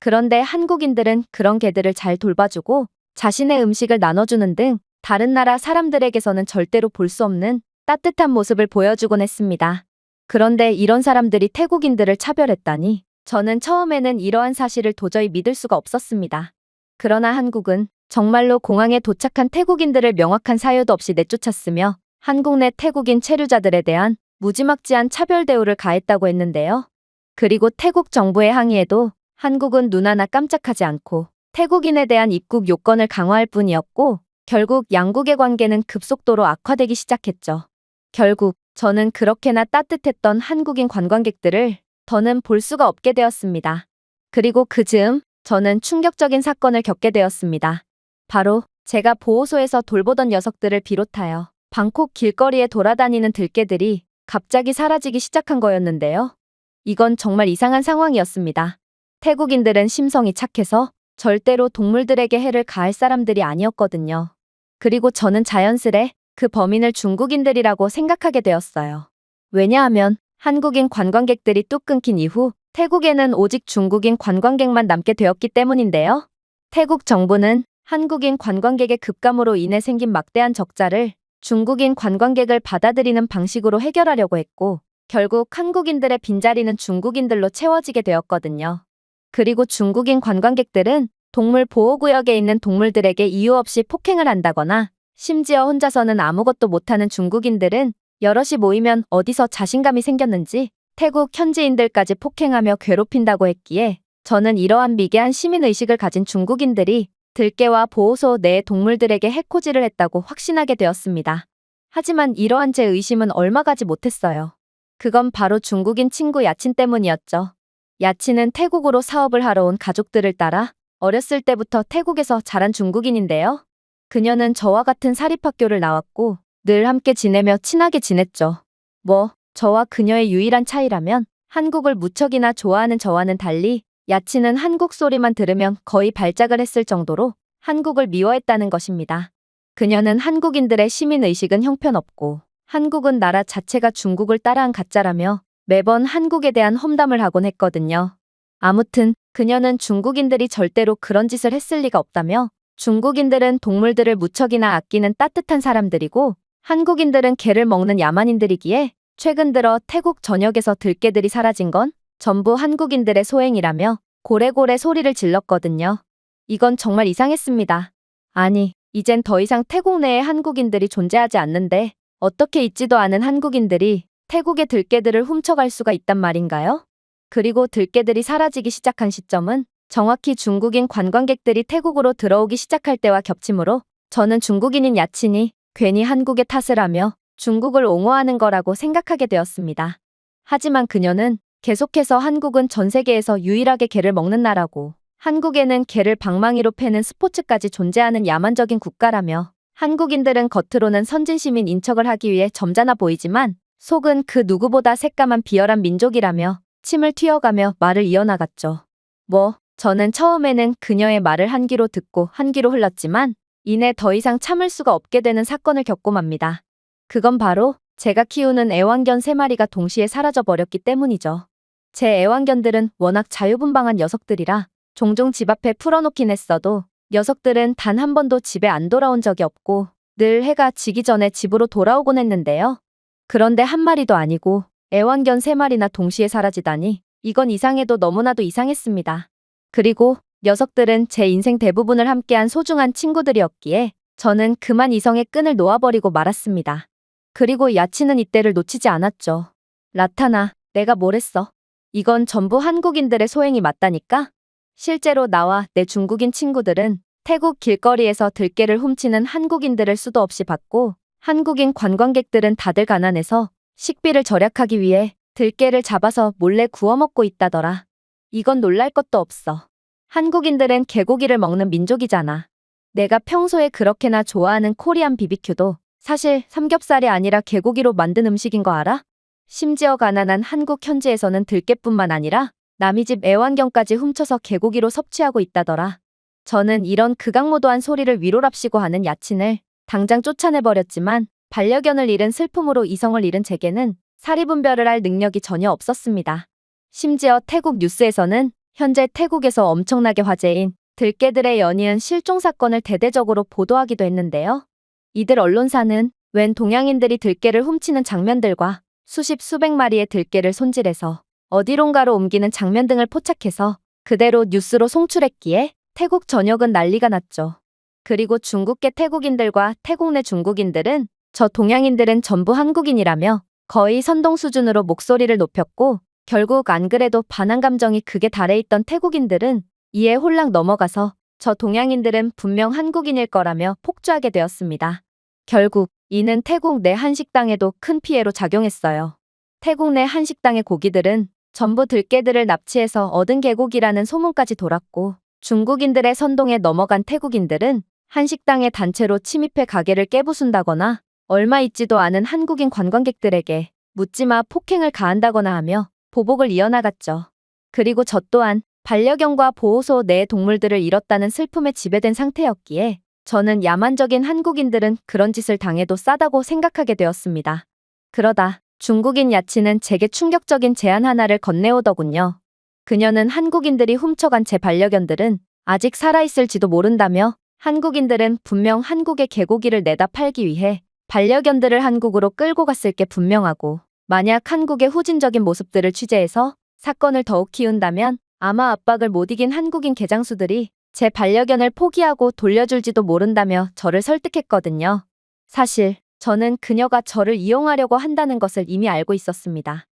그런데 한국인들은 그런 개들을 잘 돌봐주고 자신의 음식을 나눠주는 등 다른 나라 사람들에게서는 절대로 볼 수 없는 따뜻한 모습을 보여주곤 했습니다. 그런데 이런 사람들이 태국인들을 차별했다니 저는 처음에는 이러한 사실을 도저히 믿을 수가 없었습니다. 그러나 한국은 정말로 공항에 도착한 태국인들을 명확한 사유도 없이 내쫓았으며 한국 내 태국인 체류자들에 대한 무지막지한 차별 대우를 가했다고 했는데요. 그리고 태국 정부의 항의에도 한국은 눈 하나 깜짝하지 않고 태국인에 대한 입국 요건을 강화할 뿐이었고 결국 양국의 관계는 급속도로 악화되기 시작했죠. 결국 저는 그렇게나 따뜻했던 한국인 관광객들을 더는 볼 수가 없게 되었습니다. 그리고 그 즈음 저는 충격적인 사건을 겪게 되었습니다. 바로 제가 보호소에서 돌보던 녀석들을 비롯하여 방콕 길거리에 돌아다니는 들개들이 갑자기 사라지기 시작한 거였는데요. 이건 정말 이상한 상황이었습니다. 태국인들은 심성이 착해서 절대로 동물들에게 해를 가할 사람들이 아니었거든요. 그리고 저는 자연스레 그 범인을 중국인들이라고 생각하게 되었어요. 왜냐하면 한국인 관광객들이 뚝 끊긴 이후 태국에는 오직 중국인 관광객만 남게 되었기 때문인데요. 태국 정부는 한국인 관광객의 급감으로 인해 생긴 막대한 적자를 중국인 관광객을 받아들이는 방식으로 해결하려고 했고, 결국 한국인들의 빈자리는 중국인들로 채워지게 되었거든요. 그리고 중국인 관광객들은 동물 보호구역에 있는 동물들에게 이유 없이 폭행을 한다거나, 심지어 혼자서는 아무것도 못하는 중국인들은 여럿이 모이면 어디서 자신감이 생겼는지 태국 현지인들까지 폭행하며 괴롭힌다고 했기에, 저는 이러한 미개한 시민의식을 가진 중국인들이 들개와 보호소 내의 동물들에게 해코지를 했다고 확신하게 되었습니다. 하지만 이러한 제 의심은 얼마 가지 못했어요. 그건 바로 중국인 친구 야친 때문이었죠. 야친은 태국으로 사업을 하러 온 가족들을 따라 어렸을 때부터 태국에서 자란 중국인인데요. 그녀는 저와 같은 사립학교를 나왔고 늘 함께 지내며 친하게 지냈죠. 저와 그녀의 유일한 차이라면 한국을 무척이나 좋아하는 저와는 달리 야친은 한국 소리만 들으면 거의 발작을 했을 정도로 한국을 미워했다는 것입니다. 그녀는 한국인들의 시민의식은 형편없고 한국은 나라 자체가 중국을 따라한 가짜라며 매번 한국에 대한 험담을 하곤 했거든요. 아무튼 그녀는 중국인들이 절대로 그런 짓을 했을 리가 없다며, 중국인들은 동물들을 무척이나 아끼는 따뜻한 사람들이고 한국인들은 개를 먹는 야만인들이기에 최근 들어 태국 전역에서 들개들이 사라진 건 전부 한국인들의 소행이라며 고래고래 소리를 질렀거든요. 이건 정말 이상했습니다. 아니, 이젠 더 이상 태국 내에 한국인들이 존재하지 않는데 어떻게 있지도 않은 한국인들이 태국의 들개들을 훔쳐갈 수가 있단 말인가요? 그리고 들개들이 사라지기 시작한 시점은 정확히 중국인 관광객들이 태국으로 들어오기 시작할 때와 겹치므로 저는 중국인인 야친이 괜히 한국의 탓을 하며 중국을 옹호하는 거라고 생각하게 되었습니다. 하지만 그녀는 계속해서 한국은 전 세계에서 유일하게 개를 먹는 나라고, 한국에는 개를 방망이로 패는 스포츠까지 존재하는 야만적인 국가라며, 한국인들은 겉으로는 선진시민 인척을 하기 위해 점잖아 보이지만 속은 그 누구보다 새까만 비열한 민족이라며 침을 튀어가며 말을 이어나갔죠. 저는 처음에는 그녀의 말을 한 귀로 듣고 한 귀로 흘렀지만 이내 더 이상 참을 수가 없게 되는 사건을 겪고 맙니다. 그건 바로 제가 키우는 애완견 3마리가 동시에 사라져버렸기 때문이죠. 제 애완견들은 워낙 자유분방한 녀석들이라 종종 집 앞에 풀어놓긴 했어도 녀석들은 단 한 번도 집에 안 돌아온 적이 없고 늘 해가 지기 전에 집으로 돌아오곤 했는데요. 그런데 한 마리도 아니고 애완견 3마리나 동시에 사라지다니, 이건 이상해도 너무나도 이상했습니다. 그리고 녀석들은 제 인생 대부분을 함께한 소중한 친구들이었기에 저는 그만 이성의 끈을 놓아버리고 말았습니다. 그리고 야치는 이때를 놓치지 않았죠. 라타나, 내가 뭘 했어? 이건 전부 한국인들의 소행이 맞다니까? 실제로 나와 내 중국인 친구들은 태국 길거리에서 들개를 훔치는 한국인들을 수도 없이 봤고, 한국인 관광객들은 다들 가난해서 식비를 절약하기 위해 들개를 잡아서 몰래 구워 먹고 있다더라. 이건 놀랄 것도 없어. 한국인들은 개고기를 먹는 민족이잖아. 내가 평소에 그렇게나 좋아하는 코리안 비비큐도 사실 삼겹살이 아니라 개고기로 만든 음식인 거 알아? 심지어 가난한 한국 현지에서는 들개뿐만 아니라 남의 집 애완견까지 훔쳐서 개고기로 섭취하고 있다더라. 저는 이런 극악무도한 소리를 위로랍시고 하는 야친을 당장 쫓아내버렸지만 반려견을 잃은 슬픔으로 이성을 잃은 제게는 사리분별을 할 능력이 전혀 없었습니다. 심지어 태국 뉴스에서는 현재 태국에서 엄청나게 화제인 들개들의 연이은 실종 사건을 대대적으로 보도하기도 했는데요. 이들 언론사는 웬 동양인들이 들개를 훔치는 장면들과 수십 수백 마리의 들개를 손질해서 어디론가로 옮기는 장면 등을 포착해서 그대로 뉴스로 송출했기에 태국 전역은 난리가 났죠. 그리고 중국계 태국인들과 태국 내 중국인들은 저 동양인들은 전부 한국인이라며 거의 선동 수준으로 목소리를 높였고, 결국 안 그래도 반한 감정이 극에 달해 있던 태국인들은 이에 홀랑 넘어가서 저 동양인들은 분명 한국인일 거라며 폭주하게 되었습니다. 결국 이는 태국 내 한식당에도 큰 피해로 작용했어요. 태국 내 한식당의 고기들은 전부 들깨들을 납치해서 얻은 계곡이라는 소문까지 돌았고, 중국인들의 선동에 넘어간 태국인들은 한식당에 단체로 침입해 가게를 깨부순다거나 얼마 있지도 않은 한국인 관광객들에게 묻지마 폭행을 가한다거나 하며 보복을 이어나갔죠. 그리고 저 또한 반려견과 보호소 내 동물들을 잃었다는 슬픔에 지배된 상태였기에 저는 야만적인 한국인들은 그런 짓을 당해도 싸다고 생각하게 되었습니다. 그러다 중국인 야치는 제게 충격적인 제안 하나를 건네오더군요. 그녀는 한국인들이 훔쳐간 제 반려견들은 아직 살아있을지도 모른다며 한국인들은 분명 한국의 개고기를 내다 팔기 위해 반려견들을 한국으로 끌고 갔을 게 분명하고 만약 한국의 후진적인 모습들을 취재해서 사건을 더욱 키운다면 아마 압박을 못 이긴 한국인 개장수들이 제 반려견을 포기하고 돌려줄지도 모른다며 저를 설득했거든요. 사실 저는 그녀가 저를 이용하려고 한다는 것을 이미 알고 있었습니다.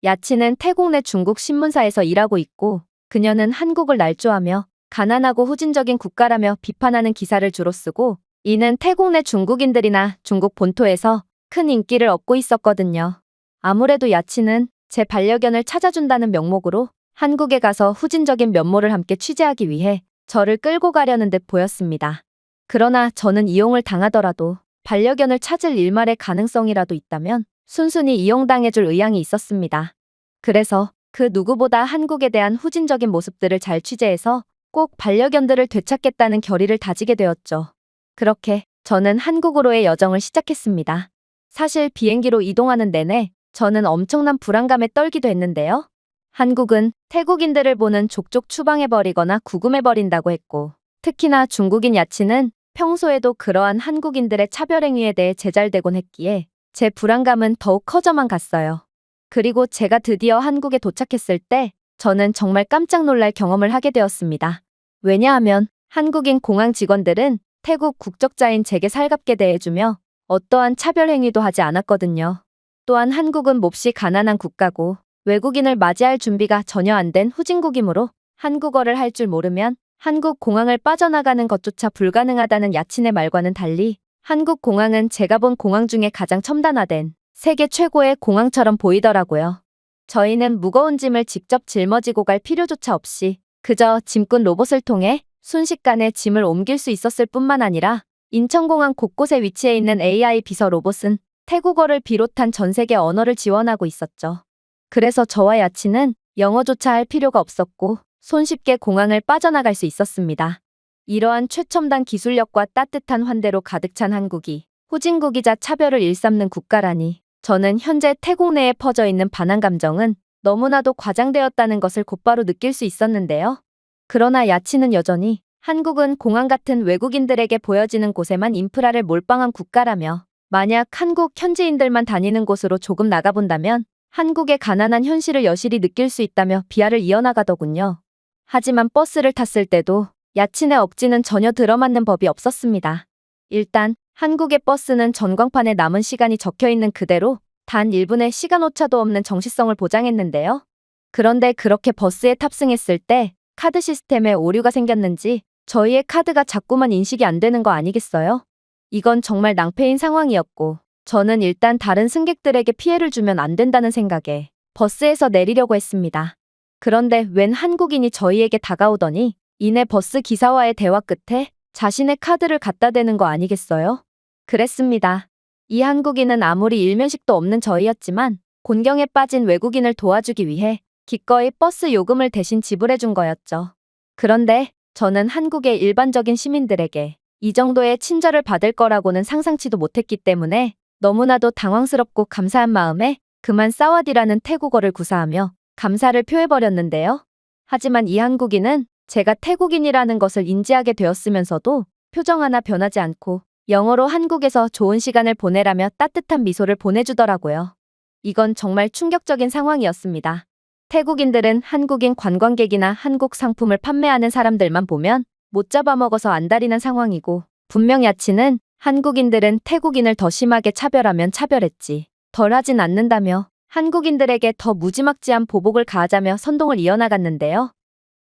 야치는 태국 내 중국 신문사에서 일하고 있고 그녀는 한국을 날조하며 가난하고 후진적인 국가라며 비판하는 기사를 주로 쓰고 이는 태국 내 중국인들이나 중국 본토에서 큰 인기를 얻고 있었거든요. 아무래도 야치는 제 반려견을 찾아준다는 명목으로 한국에 가서 후진적인 면모를 함께 취재하기 위해 저를 끌고 가려는 듯 보였습니다. 그러나 저는 이용을 당하더라도 반려견을 찾을 일말의 가능성이라도 있다면 순순히 이용당해줄 의향이 있었습니다. 그래서 그 누구보다 한국에 대한 후진적인 모습들을 잘 취재해서 꼭 반려견들을 되찾겠다는 결의를 다지게 되었죠. 그렇게 저는 한국으로의 여정을 시작했습니다. 사실 비행기로 이동하는 내내 저는 엄청난 불안감에 떨기도 했는데요. 한국은 태국인들을 보는 족족 추방해버리거나 구금해버린다고 했고 특히나 중국인 야치는 평소에도 그러한 한국인들의 차별행위에 대해 제잘되곤 했기에 제 불안감은 더욱 커져만 갔어요. 그리고 제가 드디어 한국에 도착했을 때 저는 정말 깜짝 놀랄 경험을 하게 되었습니다. 왜냐하면 한국인 공항 직원들은 태국 국적자인 제게 살갑게 대해주며 어떠한 차별행위도 하지 않았거든요. 또한 한국은 몹시 가난한 국가고 외국인을 맞이할 준비가 전혀 안 된 후진국이므로 한국어를 할 줄 모르면 한국 공항을 빠져나가는 것조차 불가능하다는 야친의 말과는 달리 한국 공항은 제가 본 공항 중에 가장 첨단화된 세계 최고의 공항처럼 보이더라고요. 저희는 무거운 짐을 직접 짊어지고 갈 필요조차 없이 그저 짐꾼 로봇을 통해 순식간에 짐을 옮길 수 있었을 뿐만 아니라 인천공항 곳곳에 위치해 있는 AI 비서 로봇은 태국어를 비롯한 전 세계 언어를 지원하고 있었죠. 그래서 저와 야치는 영어조차 할 필요가 없었고 손쉽게 공항을 빠져나갈 수 있었습니다. 이러한 최첨단 기술력과 따뜻한 환대로 가득 찬 한국이 후진국이자 차별을 일삼는 국가라니 저는 현재 태국 내에 퍼져 있는 반한 감정은 너무나도 과장되었다는 것을 곧바로 느낄 수 있었는데요. 그러나 야치는 여전히 한국은 공항 같은 외국인들에게 보여지는 곳에만 인프라를 몰빵한 국가라며 만약 한국 현지인들만 다니는 곳으로 조금 나가본다면 한국의 가난한 현실을 여실히 느낄 수 있다며 비하를 이어나가더군요. 하지만 버스를 탔을 때도 야친의 억지는 전혀 들어맞는 법이 없었습니다. 일단 한국의 버스는 전광판에 남은 시간이 적혀있는 그대로 단 1분의 시간 오차도 없는 정시성을 보장했는데요. 그런데 그렇게 버스에 탑승했을 때 카드 시스템에 오류가 생겼는지 저희의 카드가 자꾸만 인식이 안 되는 거 아니겠어요? 이건 정말 낭패인 상황이었고 저는 일단 다른 승객들에게 피해를 주면 안 된다는 생각에 버스에서 내리려고 했습니다. 그런데 웬 한국인이 저희에게 다가오더니 이내 버스 기사와의 대화 끝에 자신의 카드를 갖다 대는 거 아니겠어요? 그랬습니다. 이 한국인은 아무리 일면식도 없는 저희였지만 곤경에 빠진 외국인을 도와주기 위해 기꺼이 버스 요금을 대신 지불해 준 거였죠. 그런데 저는 한국의 일반적인 시민들에게 이 정도의 친절을 받을 거라고는 상상치도 못했기 때문에 너무나도 당황스럽고 감사한 마음에 그만 사와디라는 태국어를 구사하며 감사를 표해버렸는데요. 하지만 이 한국인은 제가 태국인이라는 것을 인지하게 되었으면서도 표정 하나 변하지 않고 영어로 한국에서 좋은 시간을 보내라며 따뜻한 미소를 보내주더라고요. 이건 정말 충격적인 상황이었습니다. 태국인들은 한국인 관광객이나 한국 상품을 판매하는 사람들만 보면 못 잡아먹어서 안달이난 상황이고 분명 야치는 한국인들은 태국인을 더 심하게 차별하면 차별했지 덜 하진 않는다며 한국인들에게 더 무지막지한 보복을 가하자며 선동을 이어나갔는데요.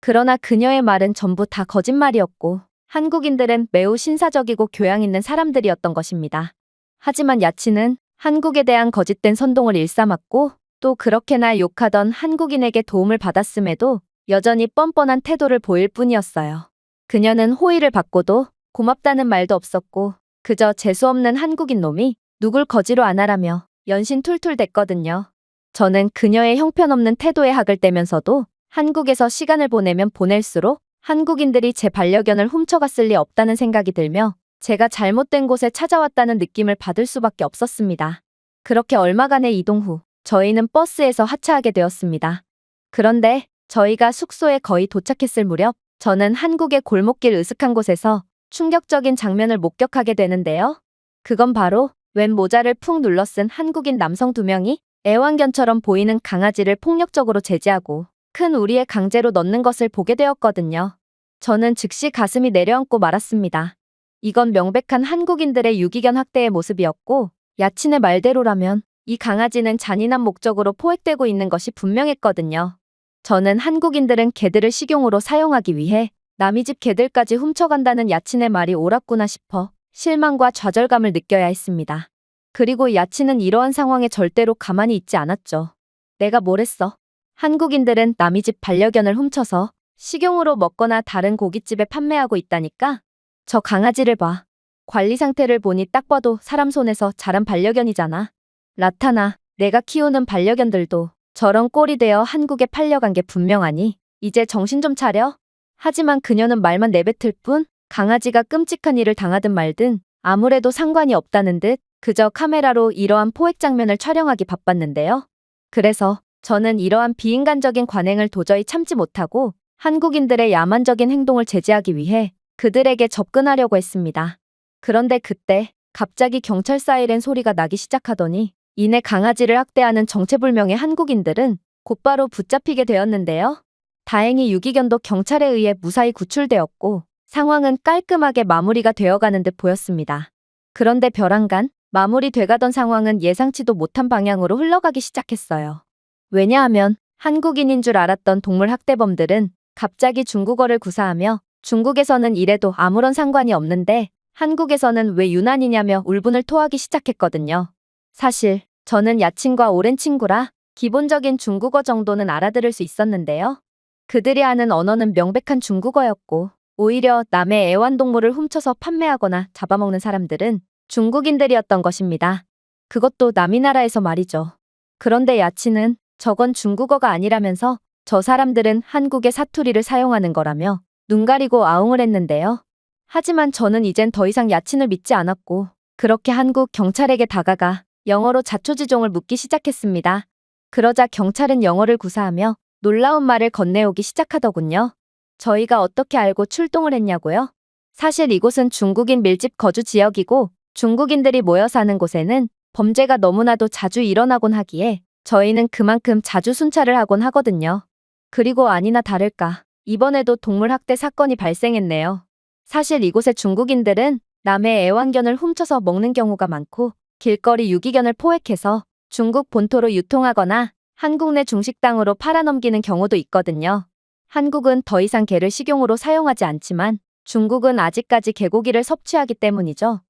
그러나 그녀의 말은 전부 다 거짓말이었고 한국인들은 매우 신사적이고 교양 있는 사람들이었던 것입니다. 하지만 야치는 한국에 대한 거짓된 선동을 일삼았고 또 그렇게나 욕하던 한국인에게 도움을 받았음에도 여전히 뻔뻔한 태도를 보일 뿐이었어요. 그녀는 호의를 받고도 고맙다는 말도 없었고 그저 재수없는 한국인 놈이 누굴 거지로 안하라며 연신 툴툴댔거든요. 저는 그녀의 형편없는 태도에 학을 떼면서도 한국에서 시간을 보내면 보낼수록 한국인들이 제 반려견을 훔쳐갔을 리 없다는 생각이 들며 제가 잘못된 곳에 찾아왔다는 느낌을 받을 수밖에 없었습니다. 그렇게 얼마간의 이동 후 저희는 버스에서 하차하게 되었습니다. 그런데 저희가 숙소에 거의 도착했을 무렵 저는 한국의 골목길 으슥한 곳에서 충격적인 장면을 목격하게 되는데요. 그건 바로 왼 모자를 푹 눌러 쓴 한국인 남성 2명이 애완견처럼 보이는 강아지를 폭력적으로 제지하고 큰 우리에 강제로 넣는 것을 보게 되었거든요. 저는 즉시 가슴이 내려앉고 말았습니다. 이건 명백한 한국인들의 유기견 학대의 모습이었고 야친의 말대로라면 이 강아지는 잔인한 목적으로 포획되고 있는 것이 분명했거든요. 저는 한국인들은 개들을 식용으로 사용하기 위해 남의 집 개들까지 훔쳐간다는 야친의 말이 옳았구나 싶어 실망과 좌절감을 느껴야 했습니다. 그리고 야친은 이러한 상황에 절대로 가만히 있지 않았죠. 내가 뭘 했어? 한국인들은 남의 집 반려견을 훔쳐서 식용으로 먹거나 다른 고깃집에 판매하고 있다니까? 저 강아지를 봐. 관리 상태를 보니 딱 봐도 사람 손에서 자란 반려견이잖아. 라타나, 내가 키우는 반려견들도 저런 꼴이 되어 한국에 팔려간 게 분명하니 이제 정신 좀 차려? 하지만 그녀는 말만 내뱉을 뿐 강아지가 끔찍한 일을 당하든 말든 아무래도 상관이 없다는 듯 그저 카메라로 이러한 포획 장면을 촬영하기 바빴는데요. 그래서 저는 이러한 비인간적인 관행을 도저히 참지 못하고 한국인들의 야만적인 행동을 제지하기 위해 그들에게 접근하려고 했습니다. 그런데 그때 갑자기 경찰 사이렌 소리가 나기 시작하더니 이내 강아지를 학대하는 정체불명의 한국인들은 곧바로 붙잡히게 되었는데요. 다행히 유기견도 경찰에 의해 무사히 구출되었고 상황은 깔끔하게 마무리가 되어가는 듯 보였습니다. 그런데 벼랑간 마무리돼가던 상황은 예상치도 못한 방향으로 흘러가기 시작했어요. 왜냐하면 한국인인 줄 알았던 동물 학대범들은 갑자기 중국어를 구사하며 중국에서는 이래도 아무런 상관이 없는데 한국에서는 왜 유난이냐며 울분을 토하기 시작했거든요. 사실 저는 야친과 오랜 친구라 기본적인 중국어 정도는 알아들을 수 있었는데요. 그들이 하는 언어는 명백한 중국어였고 오히려 남의 애완동물을 훔쳐서 판매하거나 잡아먹는 사람들은 중국인들이었던 것입니다. 그것도 남이 나라에서 말이죠. 그런데 야친은 저건 중국어가 아니라면서 저 사람들은 한국의 사투리를 사용하는 거라며 눈 가리고 아웅을 했는데요. 하지만 저는 이젠 더 이상 야친을 믿지 않았고 그렇게 한국 경찰에게 다가가 영어로 자초지종을 묻기 시작했습니다. 그러자 경찰은 영어를 구사하며 놀라운 말을 건네오기 시작하더군요. 저희가 어떻게 알고 출동을 했냐고요? 사실 이곳은 중국인 밀집 거주 지역이고 중국인들이 모여 사는 곳에는 범죄가 너무나도 자주 일어나곤 하기에 저희는 그만큼 자주 순찰을 하곤 하거든요. 그리고 아니나 다를까 이번에도 동물 학대 사건이 발생했네요. 사실 이곳의 중국인들은 남의 애완견을 훔쳐서 먹는 경우가 많고 길거리 유기견을 포획해서 중국 본토로 유통하거나 한국 내 중식당으로 팔아넘기는 경우도 있거든요. 한국은 더 이상 개를 식용으로 사용하지 않지만 중국은 아직까지 개고기를 섭취하기 때문이죠.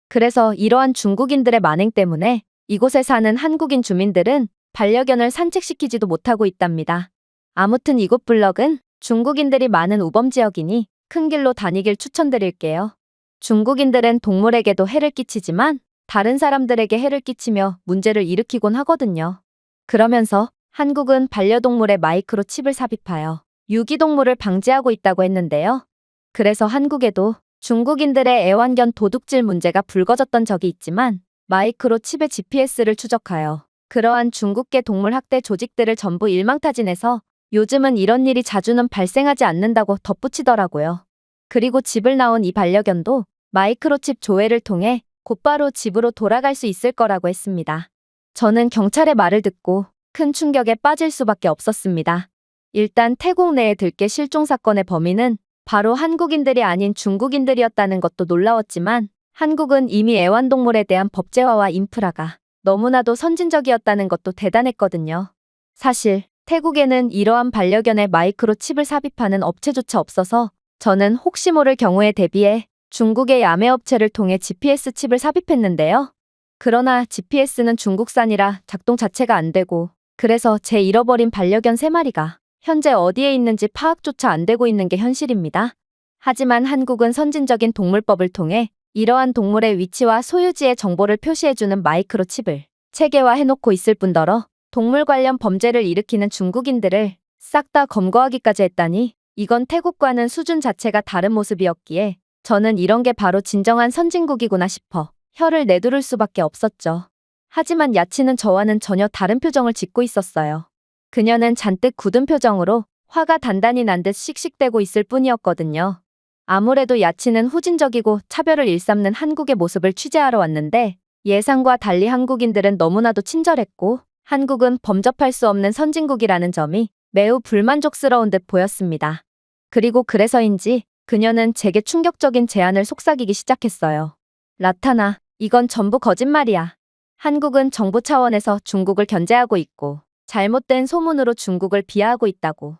그래서 이러한 중국인들의 만행 때문에 이곳에 사는 한국인 주민들은 반려견을 산책시키지도 못하고 있답니다. 아무튼 이곳 블럭은 중국인들이 많은 우범지역이니 큰 길로 다니길 추천드릴게요. 중국인들은 동물에게도 해를 끼치지만 다른 사람들에게 해를 끼치며 문제를 일으키곤 하거든요. 그러면서 한국은 반려동물에 마이크로칩을 삽입하여 유기동물을 방지하고 있다고 했는데요. 그래서 한국에도 중국인들의 애완견 도둑질 문제가 불거졌던 적이 있지만 마이크로칩의 GPS를 추적하여 그러한 중국계 동물 학대 조직들을 전부 일망타진해서 요즘은 이런 일이 자주는 발생하지 않는다고 덧붙이더라고요. 그리고 집을 나온 이 반려견도 마이크로칩 조회를 통해 곧바로 집으로 돌아갈 수 있을 거라고 했습니다. 저는 경찰의 말을 듣고 큰 충격에 빠질 수밖에 없었습니다. 일단 태국 내의 들개 실종 사건의 범인은 바로 한국인들이 아닌 중국인들이었다는 것도 놀라웠지만 한국은 이미 애완동물에 대한 법제화와 인프라가 너무나도 선진적이었다는 것도 대단했거든요. 사실 태국에는 이러한 반려견에 마이크로칩을 삽입하는 업체조차 없어서 저는 혹시 모를 경우에 대비해 중국의 야매업체를 통해 GPS 칩을 삽입했는데요. 그러나 GPS는 중국산이라 작동 자체가 안 되고 그래서 제 잃어버린 반려견 3마리가 현재 어디에 있는지 파악조차 안 되고 있는 게 현실입니다. 하지만 한국은 선진적인 동물법을 통해 이러한 동물의 위치와 소유지의 정보를 표시해주는 마이크로칩을 체계화해놓고 있을 뿐더러 동물 관련 범죄를 일으키는 중국인들을 싹 다 검거하기까지 했다니 이건 태국과는 수준 자체가 다른 모습이었기에 저는 이런 게 바로 진정한 선진국이구나 싶어 혀를 내두를 수밖에 없었죠. 하지만 야치는 저와는 전혀 다른 표정을 짓고 있었어요. 그녀는 잔뜩 굳은 표정으로 화가 단단히 난 듯 씩씩대고 있을 뿐이었거든요. 아무래도 야치는 후진적이고 차별을 일삼는 한국의 모습을 취재하러 왔는데 예상과 달리 한국인들은 너무나도 친절했고 한국은 범접할 수 없는 선진국이라는 점이 매우 불만족스러운 듯 보였습니다. 그리고 그래서인지 그녀는 제게 충격적인 제안을 속삭이기 시작했어요. 라타나, 이건 전부 거짓말이야. 한국은 정부 차원에서 중국을 견제하고 있고 잘못된 소문으로 중국을 비하하고 있다고.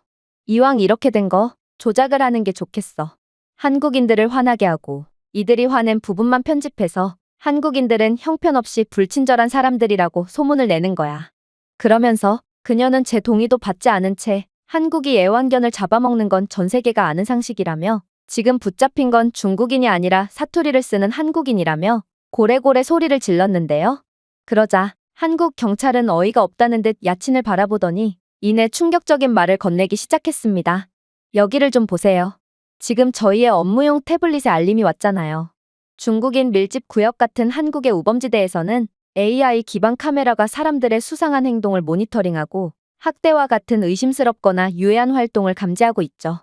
이왕 이렇게 된 거 조작을 하는 게 좋겠어. 한국인들을 화나게 하고 이들이 화낸 부분만 편집해서 한국인들은 형편없이 불친절한 사람들이라고 소문을 내는 거야. 그러면서 그녀는 제 동의도 받지 않은 채 한국이 애완견을 잡아먹는 건 전 세계가 아는 상식이라며 지금 붙잡힌 건 중국인이 아니라 사투리를 쓰는 한국인이라며 고래고래 소리를 질렀는데요. 그러자 한국 경찰은 어이가 없다는 듯 야친을 바라보더니 이내 충격적인 말을 건네기 시작했습니다. 여기를 좀 보세요. 지금 저희의 업무용 태블릿에 알림이 왔잖아요. 중국인 밀집 구역 같은 한국의 우범지대에서는 AI 기반 카메라가 사람들의 수상한 행동을 모니터링하고 학대와 같은 의심스럽거나 유해한 활동을 감지하고 있죠.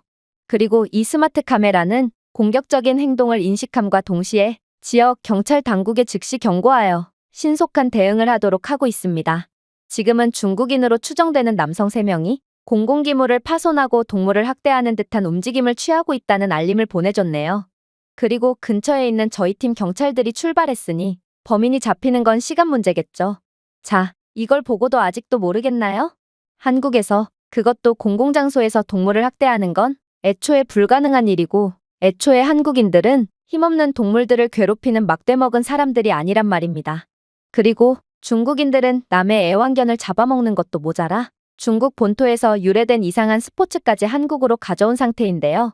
그리고 이 스마트 카메라는 공격적인 행동을 인식함과 동시에 지역 경찰 당국에 즉시 경고하여 신속한 대응을 하도록 하고 있습니다. 지금은 중국인으로 추정되는 남성 3명이 공공기물을 파손하고 동물을 학대하는 듯한 움직임을 취하고 있다는 알림을 보내줬네요. 그리고 근처에 있는 저희 팀 경찰들이 출발했으니 범인이 잡히는 건 시간 문제겠죠. 자, 이걸 보고도 아직도 모르겠나요? 한국에서 그것도 공공장소에서 동물을 학대하는 건 애초에 불가능한 일이고 애초에 한국인들은 힘없는 동물들을 괴롭히는 막대먹은 사람들이 아니란 말입니다. 그리고 중국인들은 남의 애완견을 잡아먹는 것도 모자라 중국 본토에서 유래된 이상한 스포츠까지 한국으로 가져온 상태인데요.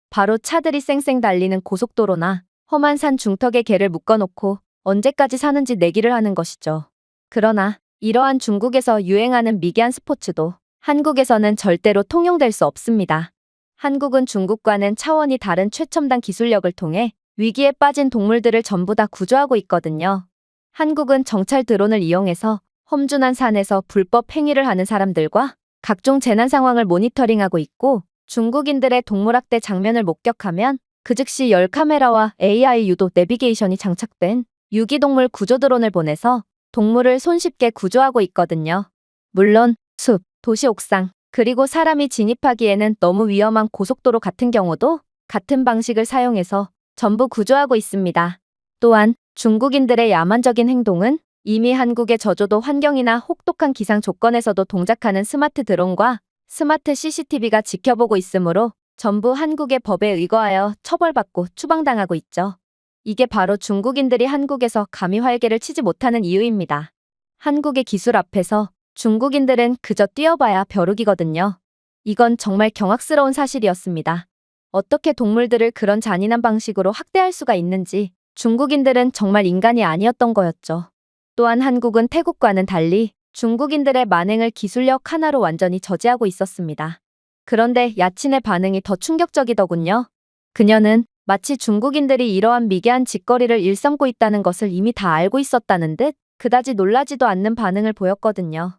바로 차들이 쌩쌩 달리는 고속도로나 험한 산 중턱에 개를 묶어놓고 언제까지 사는지 내기를 하는 것이죠. 그러나 이러한 중국에서 유행하는 미개한 스포츠도 한국에서는 절대로 통용될 수 없습니다. 한국은 중국과는 차원이 다른 최첨단 기술력을 통해 위기에 빠진 동물들을 전부 다 구조하고 있거든요. 한국은 정찰 드론을 이용해서 험준한 산에서 불법 행위를 하는 사람들과 각종 재난 상황을 모니터링하고 있고 중국인들의 동물학대 장면을 목격하면 그 즉시 열 카메라와 AI 유도 내비게이션이 장착된 유기동물 구조 드론을 보내서 동물을 손쉽게 구조하고 있거든요. 물론 숲, 도시 옥상, 그리고 사람이 진입하기에는 너무 위험한 고속도로 같은 경우도 같은 방식을 사용해서 전부 구조하고 있습니다. 또한 중국인들의 야만적인 행동은 이미 한국의 저조도 환경이나 혹독한 기상 조건에서도 동작하는 스마트 드론과 스마트 CCTV가 지켜보고 있으므로 전부 한국의 법에 의거하여 처벌받고 추방당하고 있죠. 이게 바로 중국인들이 한국에서 감히 활개를 치지 못하는 이유입니다. 한국의 기술 앞에서 중국인들은 그저 뛰어봐야 벼룩이거든요. 이건 정말 경악스러운 사실이었습니다. 어떻게 동물들을 그런 잔인한 방식으로 학대할 수가 있는지 중국인들은 정말 인간이 아니었던 거였죠. 또한 한국은 태국과는 달리 중국인들의 만행을 기술력 하나로 완전히 저지하고 있었습니다. 그런데 야친의 반응이 더 충격적이더군요. 그녀는 마치 중국인들이 이러한 미개한 짓거리를 일삼고 있다는 것을 이미 다 알고 있었다는 듯 그다지 놀라지도 않는 반응을 보였거든요.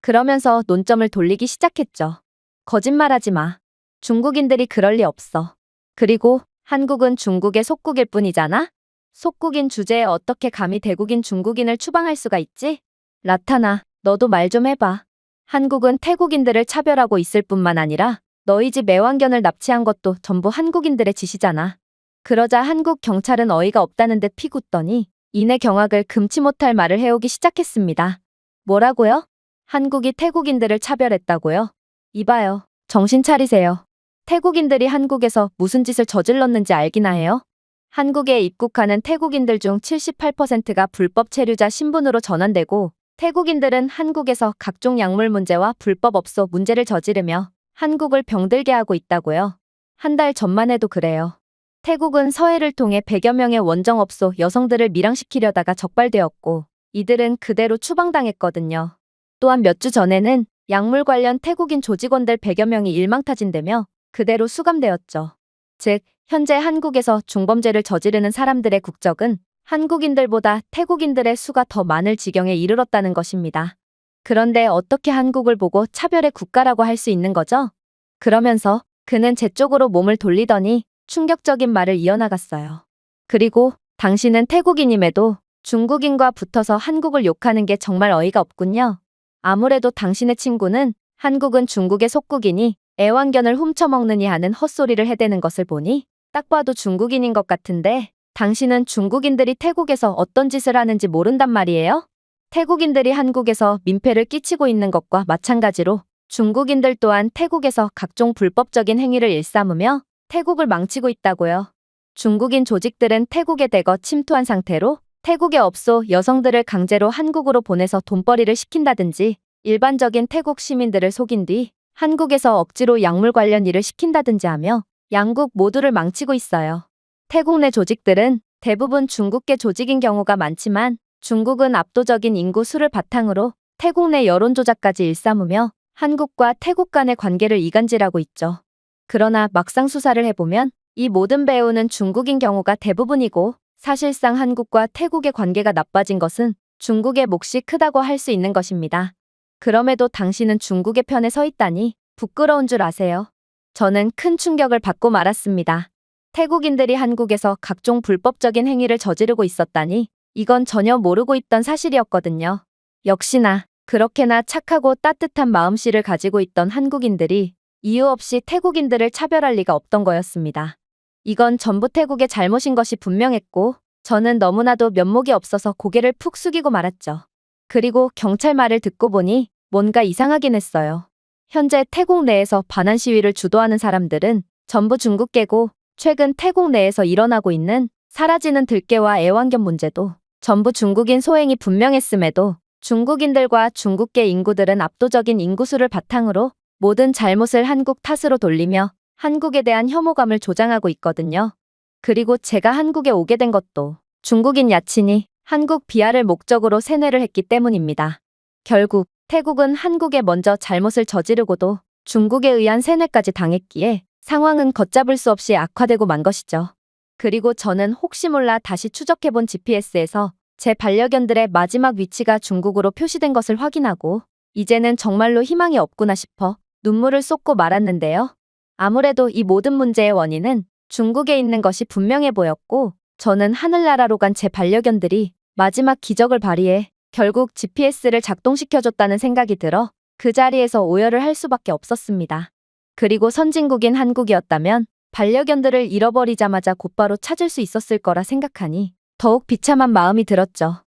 그러면서 논점을 돌리기 시작했죠. 거짓말하지 마. 중국인들이 그럴 리 없어. 그리고 한국은 중국의 속국일 뿐이잖아? 속국인 주제에 어떻게 감히 대국인 중국인을 추방할 수가 있지? 라타나, 너도 말 좀 해봐. 한국은 태국인들을 차별하고 있을 뿐만 아니라 너희 집 애완견을 납치한 것도 전부 한국인들의 짓이잖아. 그러자 한국 경찰은 어이가 없다는 듯 피웃더니 이내 경악을 금치 못할 말을 해오기 시작했습니다. 뭐라고요? 한국이 태국인들을 차별했다고요? 이봐요. 정신 차리세요. 태국인들이 한국에서 무슨 짓을 저질렀는지 알기나 해요? 한국에 입국하는 태국인들 중 78%가 불법 체류자 신분으로 전환되고 태국인들은 한국에서 각종 약물 문제와 불법 업소 문제를 저지르며 한국을 병들게 하고 있다고요. 한 달 전만 해도 그래요. 태국은 서해를 통해 100여 명의 원정업소 여성들을 밀항시키려다가 적발되었고 이들은 그대로 추방당했거든요. 또한 몇 주 전에는 약물 관련 태국인 조직원들 100여 명이 일망타진되며 그대로 수감되었죠. 즉, 현재 한국에서 중범죄를 저지르는 사람들의 국적은 한국인들보다 태국인들의 수가 더 많을 지경에 이르렀다는 것입니다. 그런데 어떻게 한국을 보고 차별의 국가라고 할 수 있는 거죠? 그러면서 그는 제 쪽으로 몸을 돌리더니 충격적인 말을 이어나갔어요. 그리고 당신은 태국인임에도 중국인과 붙어서 한국을 욕하는 게 정말 어이가 없군요. 아무래도 당신의 친구는 한국은 중국의 속국이니 애완견을 훔쳐먹느니 하는 헛소리를 해대는 것을 보니 딱 봐도 중국인인 것 같은데 당신은 중국인들이 태국에서 어떤 짓을 하는지 모른단 말이에요? 태국인들이 한국에서 민폐를 끼치고 있는 것과 마찬가지로 중국인들 또한 태국에서 각종 불법적인 행위를 일삼으며 태국을 망치고 있다고요. 중국인 조직들은 태국에 대거 침투한 상태로 태국의 업소 여성들을 강제로 한국으로 보내서 돈벌이를 시킨다든지 일반적인 태국 시민들을 속인 뒤 한국에서 억지로 약물 관련 일을 시킨다든지 하며 양국 모두를 망치고 있어요. 태국 내 조직들은 대부분 중국계 조직인 경우가 많지만 중국은 압도적인 인구 수를 바탕으로 태국 내 여론 조작까지 일삼으며 한국과 태국 간의 관계를 이간질하고 있죠. 그러나 막상 수사를 해보면 이 모든 배우는 중국인 경우가 대부분이고 사실상 한국과 태국의 관계가 나빠진 것은 중국의 몫이 크다고 할 수 있는 것입니다. 그럼에도 당신은 중국의 편에 서 있다니 부끄러운 줄 아세요? 저는 큰 충격을 받고 말았습니다. 태국인들이 한국에서 각종 불법적인 행위를 저지르고 있었다니 이건 전혀 모르고 있던 사실이었거든요. 역시나 그렇게나 착하고 따뜻한 마음씨를 가지고 있던 한국인들이 이유 없이 태국인들을 차별할 리가 없던 거였습니다. 이건 전부 태국의 잘못인 것이 분명했고 저는 너무나도 면목이 없어서 고개를 푹 숙이고 말았죠. 그리고 경찰 말을 듣고 보니 뭔가 이상하긴 했어요. 현재 태국 내에서 반환 시위를 주도하는 사람들은 전부 중국계고 최근 태국 내에서 일어나고 있는 사라지는 들깨와 애완견 문제도 전부 중국인 소행이 분명했음에도 중국인들과 중국계 인구들은 압도적인 인구수를 바탕으로 모든 잘못을 한국 탓으로 돌리며 한국에 대한 혐오감을 조장하고 있거든요. 그리고 제가 한국에 오게 된 것도 중국인 야친이 한국 비하를 목적으로 세뇌를 했기 때문입니다. 결국 태국은 한국에 먼저 잘못을 저지르고도 중국에 의한 세뇌까지 당했기에 상황은 걷잡을 수 없이 악화되고 만 것이죠. 그리고 저는 혹시 몰라 다시 추적해본 GPS에서 제 반려견들의 마지막 위치가 중국으로 표시된 것을 확인하고 이제는 정말로 희망이 없구나 싶어 눈물을 쏟고 말았는데요. 아무래도 이 모든 문제의 원인은 중국에 있는 것이 분명해 보였고 저는 하늘나라로 간 제 반려견들이 마지막 기적을 발휘해 결국 GPS를 작동시켜줬다는 생각이 들어 그 자리에서 오열을 할 수밖에 없었습니다. 그리고 선진국인 한국이었다면 반려견들을 잃어버리자마자 곧바로 찾을 수 있었을 거라 생각하니 더욱 비참한 마음이 들었죠.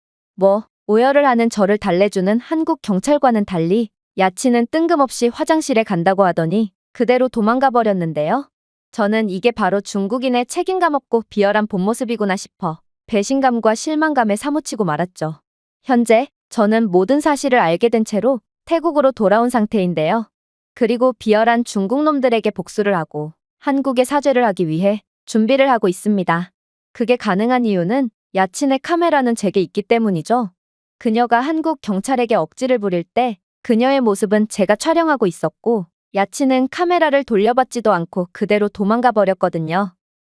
오열을 하는 저를 달래주는 한국 경찰과는 달리 야치는 뜬금없이 화장실에 간다고 하더니 그대로 도망가 버렸는데요. 저는 이게 바로 중국인의 책임감 없고 비열한 본 모습이구나 싶어 배신감과 실망감에 사무치고 말았죠. 현재 저는 모든 사실을 알게 된 채로 태국으로 돌아온 상태인데요. 그리고 비열한 중국 놈들에게 복수를 하고 한국에 사죄를 하기 위해 준비를 하고 있습니다. 그게 가능한 이유는 야친의 카메라는 제게 있기 때문이죠. 그녀가 한국 경찰에게 억지를 부릴 때 그녀의 모습은 제가 촬영하고 있었고 야친은 카메라를 돌려받지도 않고 그대로 도망가 버렸거든요.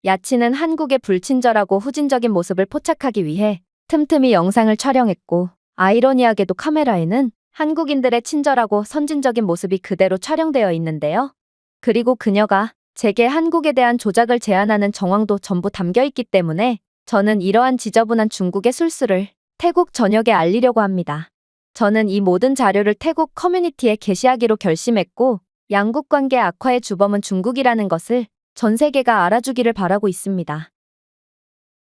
야친은 한국의 불친절하고 후진적인 모습을 포착하기 위해 틈틈이 영상을 촬영했고 아이러니하게도 카메라에는 한국인들의 친절하고 선진적인 모습이 그대로 촬영되어 있는데요. 그리고 그녀가 제게 한국에 대한 조작을 제안하는 정황도 전부 담겨 있기 때문에 저는 이러한 지저분한 중국의 술수를 태국 전역에 알리려고 합니다. 저는 이 모든 자료를 태국 커뮤니티에 게시하기로 결심했고 양국 관계 악화의 주범은 중국이라는 것을 전 세계가 알아주기를 바라고 있습니다.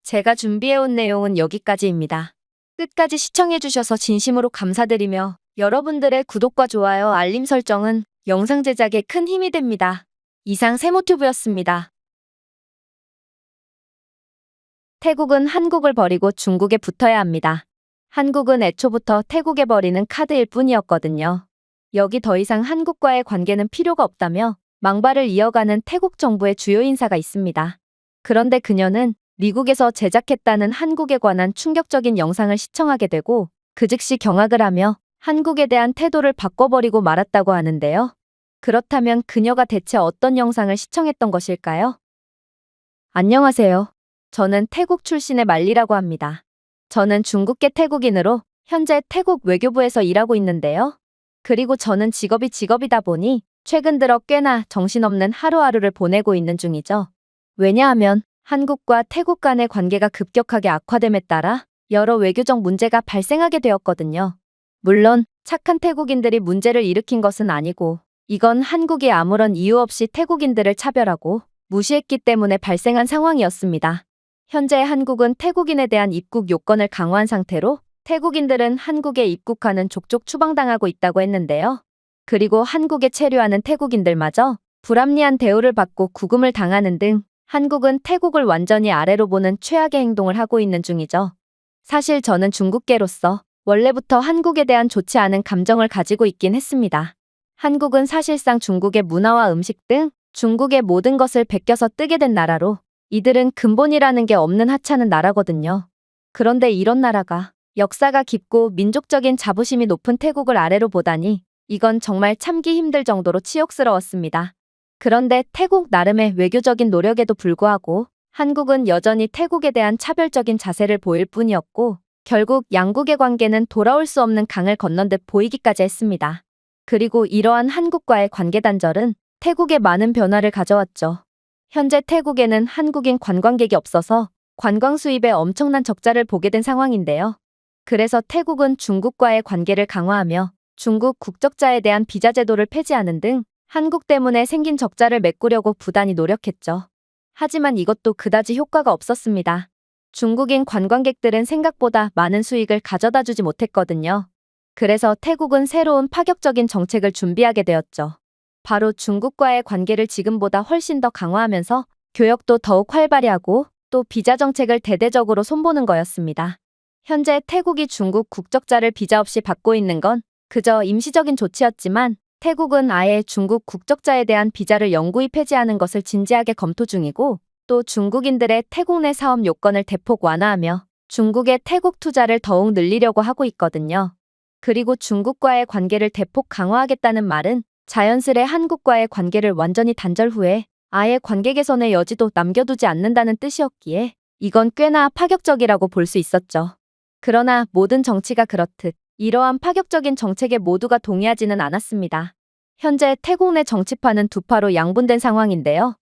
제가 준비해온 내용은 여기까지입니다. 끝까지 시청해주셔서 진심으로 감사드리며 여러분들의 구독과 좋아요, 알림 설정은 영상 제작에 큰 힘이 됩니다. 이상 세모튜브였습니다. 태국은 한국을 버리고 중국에 붙어야 합니다. 한국은 애초부터 태국에 버리는 카드일 뿐이었거든요. 여기 더 이상 한국과의 관계는 필요가 없다며 망발을 이어가는 태국 정부의 주요 인사가 있습니다. 그런데 그녀는 미국에서 제작했다는 한국에 관한 충격적인 영상을 시청하게 되고 그 즉시 경악을 하며 한국에 대한 태도를 바꿔버리고 말았다고 하는데요. 그렇다면 그녀가 대체 어떤 영상을 시청했던 것일까요? 안녕하세요. 저는 태국 출신의 말리라고 합니다. 저는 중국계 태국인으로 현재 태국 외교부에서 일하고 있는데요. 그리고 저는 직업이다 보니 최근 들어 꽤나 정신없는 하루하루를 보내고 있는 중이죠. 왜냐하면 한국과 태국 간의 관계가 급격하게 악화됨에 따라 여러 외교적 문제가 발생하게 되었거든요. 물론 착한 태국인들이 문제를 일으킨 것은 아니고 이건 한국이 아무런 이유 없이 태국인들을 차별하고 무시했기 때문에 발생한 상황이었습니다. 현재 한국은 태국인에 대한 입국 요건을 강화한 상태로 태국인들은 한국에 입국하는 족족 추방당하고 있다고 했는데요. 그리고 한국에 체류하는 태국인들마저 불합리한 대우를 받고 구금을 당하는 등 한국은 태국을 완전히 아래로 보는 최악의 행동을 하고 있는 중이죠. 사실 저는 중국계로서 원래부터 한국에 대한 좋지 않은 감정을 가지고 있긴 했습니다. 한국은 사실상 중국의 문화와 음식 등 중국의 모든 것을 베껴서 뜨게 된 나라로 이들은 근본이라는 게 없는 하찮은 나라거든요. 그런데 이런 나라가 역사가 깊고 민족적인 자부심이 높은 태국을 아래로 보다니 이건 정말 참기 힘들 정도로 치욕스러웠습니다. 그런데 태국 나름의 외교적인 노력에도 불구하고 한국은 여전히 태국에 대한 차별적인 자세를 보일 뿐이었고 결국 양국의 관계는 돌아올 수 없는 강을 건넌 듯 보이기까지 했습니다. 그리고 이러한 한국과의 관계 단절은 태국에 많은 변화를 가져왔죠. 현재 태국에는 한국인 관광객이 없어서 관광 수입에 엄청난 적자를 보게 된 상황인데요. 그래서 태국은 중국과의 관계를 강화하며 중국 국적자에 대한 비자 제도를 폐지하는 등 한국 때문에 생긴 적자를 메꾸려고 부단히 노력했죠. 하지만 이것도 그다지 효과가 없었습니다. 중국인 관광객들은 생각보다 많은 수익을 가져다 주지 못했거든요. 그래서 태국은 새로운 파격적인 정책을 준비하게 되었죠. 바로 중국과의 관계를 지금보다 훨씬 더 강화하면서 교역도 더욱 활발히 하고 또 비자 정책을 대대적으로 손보는 거였습니다. 현재 태국이 중국 국적자를 비자 없이 받고 있는 건 그저 임시적인 조치였지만 태국은 아예 중국 국적자에 대한 비자를 영구히 폐지하는 것을 진지하게 검토 중이고 또 중국인들의 태국 내 사업 요건을 대폭 완화하며 중국의 태국 투자를 더욱 늘리려고 하고 있거든요. 그리고 중국과의 관계를 대폭 강화하겠다는 말은 자연스레 한국과의 관계를 완전히 단절 후에 아예 관계 개선의 여지도 남겨두지 않는다는 뜻이었기에 이건 꽤나 파격적이라고 볼 수 있었죠. 그러나 모든 정치가 그렇듯 이러한 파격적인 정책에 모두가 동의하지는 않았습니다. 현재 태국 내 정치판은 두 파로 양분된 상황인데요.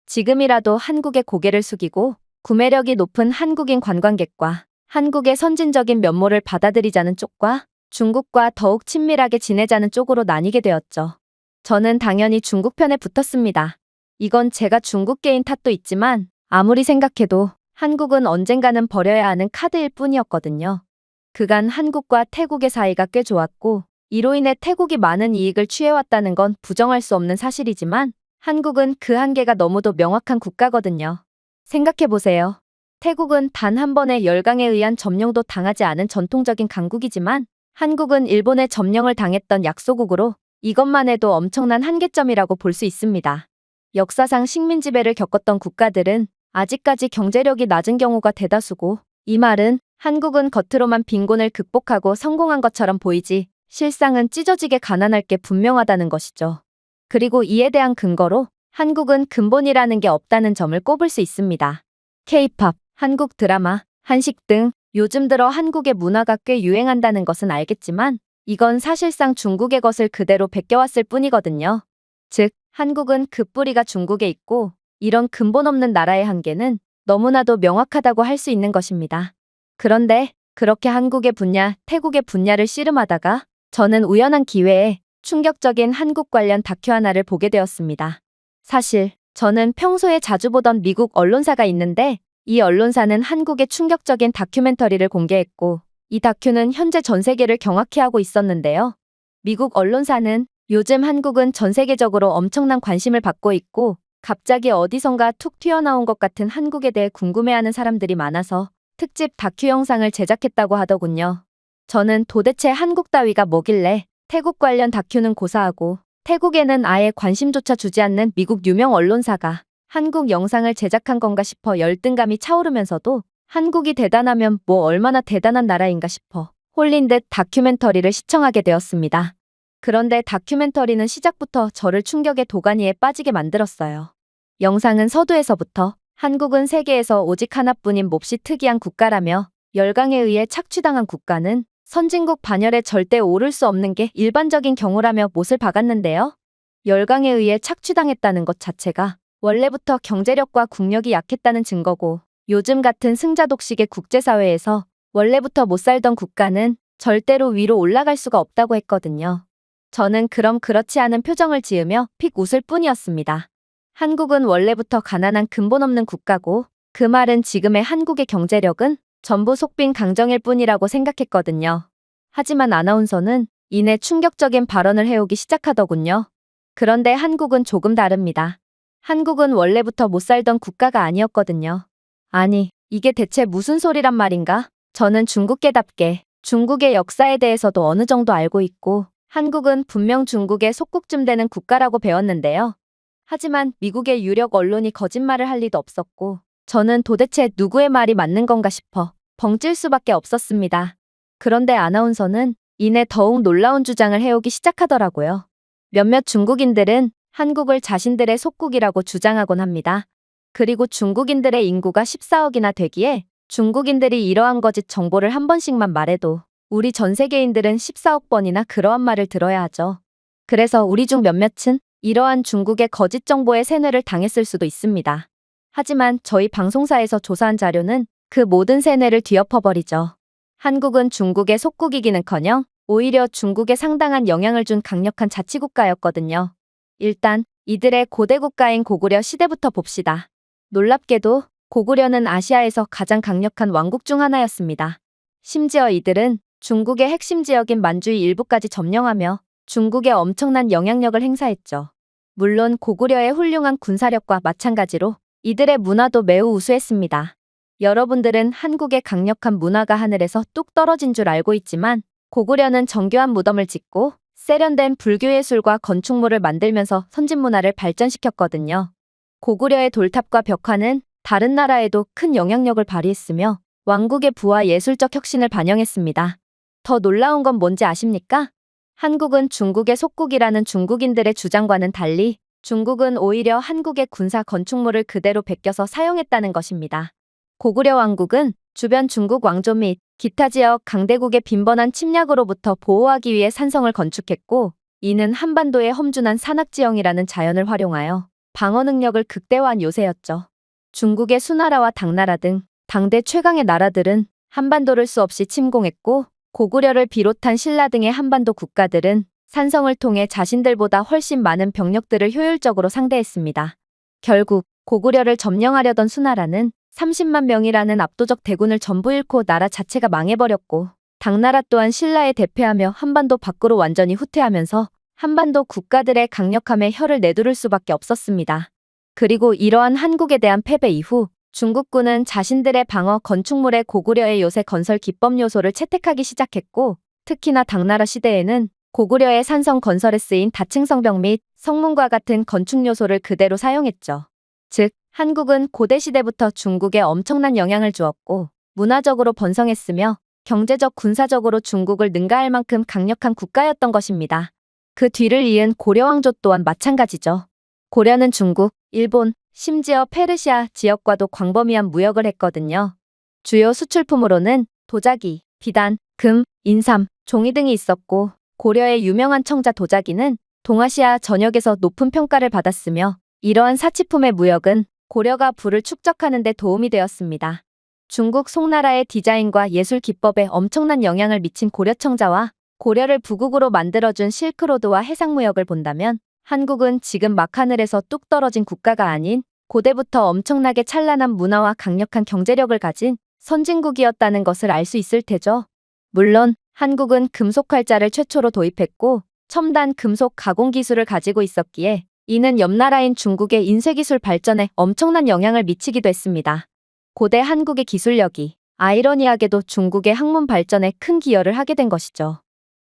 지금이라도 한국의 고개를 숙이고 구매력이 높은 한국인 관광객과 한국의 선진적인 면모를 받아들이자는 쪽과 중국과 더욱 친밀하게 지내자는 쪽으로 나뉘게 되었죠. 저는 당연히 중국 편에 붙었습니다. 이건 제가 중국계인 탓도 있지만 아무리 생각해도 한국은 언젠가는 버려야 하는 카드일 뿐이었거든요. 그간 한국과 태국의 사이가 꽤 좋았고 이로 인해 태국이 많은 이익을 취해왔다는 건 부정할 수 없는 사실이지만 한국은 그 한계가 너무도 명확한 국가거든요. 생각해보세요. 태국은 단 한 번의 열강에 의한 점령도 당하지 않은 전통적인 강국이지만 한국은 일본의 점령을 당했던 약소국으로 이것만 해도 엄청난 한계점이라고 볼 수 있습니다. 역사상 식민 지배를 겪었던 국가들은 아직까지 경제력이 낮은 경우가 대다수고 이 말은 한국은 겉으로만 빈곤을 극복하고 성공한 것처럼 보이지 실상은 찢어지게 가난할 게 분명하다는 것이죠. 그리고 이에 대한 근거로 한국은 근본이라는 게 없다는 점을 꼽을 수 있습니다. K-팝, 한국 드라마, 한식 등 요즘 들어 한국의 문화가 꽤 유행한다는 것은 알겠지만 이건 사실상 중국의 것을 그대로 베껴왔을 뿐이거든요. 즉, 한국은 그 뿌리가 중국에 있고 이런 근본 없는 나라의 한계는 너무나도 명확하다고 할 수 있는 것입니다. 그런데 그렇게 한국의 분야, 태국의 분야를 씨름하다가 저는 우연한 기회에 충격적인 한국 관련 다큐 하나를 보게 되었습니다. 사실 저는 평소에 자주 보던 미국 언론사가 있는데 이 언론사는 한국의 충격적인 다큐멘터리를 공개했고 이 다큐는 현재 전 세계를 경악해 하고 있었는데요. 미국 언론사는 요즘 한국은 전 세계적으로 엄청난 관심을 받고 있고 갑자기 어디선가 툭 튀어나온 것 같은 한국에 대해 궁금해하는 사람들이 많아서 특집 다큐 영상을 제작했다고 하더군요. 저는 도대체 한국 따위가 뭐길래 태국 관련 다큐는 고사하고 태국에는 아예 관심조차 주지 않는 미국 유명 언론사가 한국 영상을 제작한 건가 싶어 열등감이 차오르면서도 한국이 대단하면 뭐 얼마나 대단한 나라인가 싶어 홀린 듯 다큐멘터리를 시청하게 되었습니다. 그런데 다큐멘터리는 시작부터 저를 충격의 도가니에 빠지게 만들었어요. 영상은 서두에서부터 한국은 세계에서 오직 하나뿐인 몹시 특이한 국가라며 열강에 의해 착취당한 국가는 선진국 반열에 절대 오를 수 없는 게 일반적인 경우라며 못을 박았는데요. 열강에 의해 착취당했다는 것 자체가 원래부터 경제력과 국력이 약했다는 증거고 요즘 같은 승자독식의 국제사회에서 원래부터 못 살던 국가는 절대로 위로 올라갈 수가 없다고 했거든요. 저는 그럼 그렇지 않은 표정을 지으며 픽 웃을 뿐이었습니다. 한국은 원래부터 가난한 근본 없는 국가고 그 말은 지금의 한국의 경제력은 전부 속빈 강정일 뿐이라고 생각했거든요. 하지만 아나운서는 이내 충격적인 발언을 해오기 시작하더군요. 그런데 한국은 조금 다릅니다. 한국은 원래부터 못 살던 국가가 아니었거든요. 아니, 이게 대체 무슨 소리란 말인가? 저는 중국계답게 중국의 역사에 대해서도 어느 정도 알고 있고 한국은 분명 중국의 속국쯤 되는 국가라고 배웠는데요. 하지만 미국의 유력 언론이 거짓말을 할 리도 없었고 저는 도대체 누구의 말이 맞는 건가 싶어 벙찔 수밖에 없었습니다. 그런데 아나운서는 이내 더욱 놀라운 주장을 해오기 시작하더라고요. 몇몇 중국인들은 한국을 자신들의 속국이라고 주장하곤 합니다. 그리고 중국인들의 인구가 14억이나 되기에 중국인들이 이러한 거짓 정보를 한 번씩만 말해도 우리 전 세계인들은 14억 번이나 그러한 말을 들어야 하죠. 그래서 우리 중 몇몇은 이러한 중국의 거짓 정보에 세뇌를 당했을 수도 있습니다. 하지만 저희 방송사에서 조사한 자료는 그 모든 세뇌를 뒤엎어버리죠. 한국은 중국의 속국이기는커녕 오히려 중국에 상당한 영향을 준 강력한 자치국가였거든요. 일단 이들의 고대 국가인 고구려 시대부터 봅시다. 놀랍게도 고구려는 아시아에서 가장 강력한 왕국 중 하나였습니다. 심지어 이들은 중국의 핵심 지역인 만주의 일부까지 점령하며 중국에 엄청난 영향력을 행사했죠. 물론 고구려의 훌륭한 군사력과 마찬가지로 이들의 문화도 매우 우수했습니다. 여러분들은 한국의 강력한 문화가 하늘에서 뚝 떨어진 줄 알고 있지만 고구려는 정교한 무덤을 짓고 세련된 불교예술과 건축물을 만들면서 선진문화를 발전시켰거든요. 고구려의 돌탑과 벽화는 다른 나라에도 큰 영향력을 발휘했으며 왕국의 부와 예술적 혁신을 반영했습니다. 더 놀라운 건 뭔지 아십니까? 한국은 중국의 속국이라는 중국인들의 주장과는 달리 중국은 오히려 한국의 군사 건축물을 그대로 베껴서 사용했다는 것입니다. 고구려 왕국은 주변 중국 왕조 및 기타 지역 강대국의 빈번한 침략으로부터 보호하기 위해 산성을 건축했고 이는 한반도의 험준한 산악지형이라는 자연을 활용하여 방어 능력을 극대화한 요새였죠. 중국의 수나라와 당나라 등 당대 최강의 나라들은 한반도를 수없이 침공했고 고구려를 비롯한 신라 등의 한반도 국가들은 산성을 통해 자신들보다 훨씬 많은 병력들을 효율적으로 상대했습니다. 결국 고구려를 점령하려던 수나라는 30만 명이라는 압도적 대군을 전부 잃고 나라 자체가 망해버렸고 당나라 또한 신라에 대패하며 한반도 밖으로 완전히 후퇴하면서 한반도 국가들의 강력함에 혀를 내두를 수밖에 없었습니다. 그리고 이러한 한국에 대한 패배 이후 중국군은 자신들의 방어 건축물에 고구려의 요새 건설 기법 요소를 채택하기 시작했고 특히나 당나라 시대에는 고구려의 산성 건설에 쓰인 다층성벽 및 성문과 같은 건축 요소를 그대로 사용했죠. 즉 한국은 고대시대부터 중국에 엄청난 영향을 주었고 문화적으로 번성했으며 경제적 군사적으로 중국을 능가할 만큼 강력한 국가였던 것입니다. 그 뒤를 이은 고려왕조 또한 마찬가지죠. 고려는 중국, 일본, 심지어 페르시아 지역과도 광범위한 무역을 했거든요. 주요 수출품으로는 도자기, 비단, 금, 인삼, 종이 등이 있었고 고려의 유명한 청자 도자기는 동아시아 전역에서 높은 평가를 받았으며 이러한 사치품의 무역은 고려가 부를 축적하는 데 도움이 되었습니다. 중국 송나라의 디자인과 예술 기법에 엄청난 영향을 미친 고려 청자와 고려를 부국으로 만들어준 실크로드와 해상무역을 본다면 한국은 지금 막 하늘에서 뚝 떨어진 국가가 아닌 고대부터 엄청나게 찬란한 문화와 강력한 경제력을 가진 선진국이었다는 것을 알 수 있을 테죠. 물론 한국은 금속 활자를 최초로 도입했고 첨단 금속 가공 기술을 가지고 있었기에 이는 옆 나라인 중국의 인쇄기술 발전에 엄청난 영향을 미치기도 했습니다. 고대 한국의 기술력이 아이러니하게도 중국의 학문 발전에 큰 기여를 하게 된 것이죠.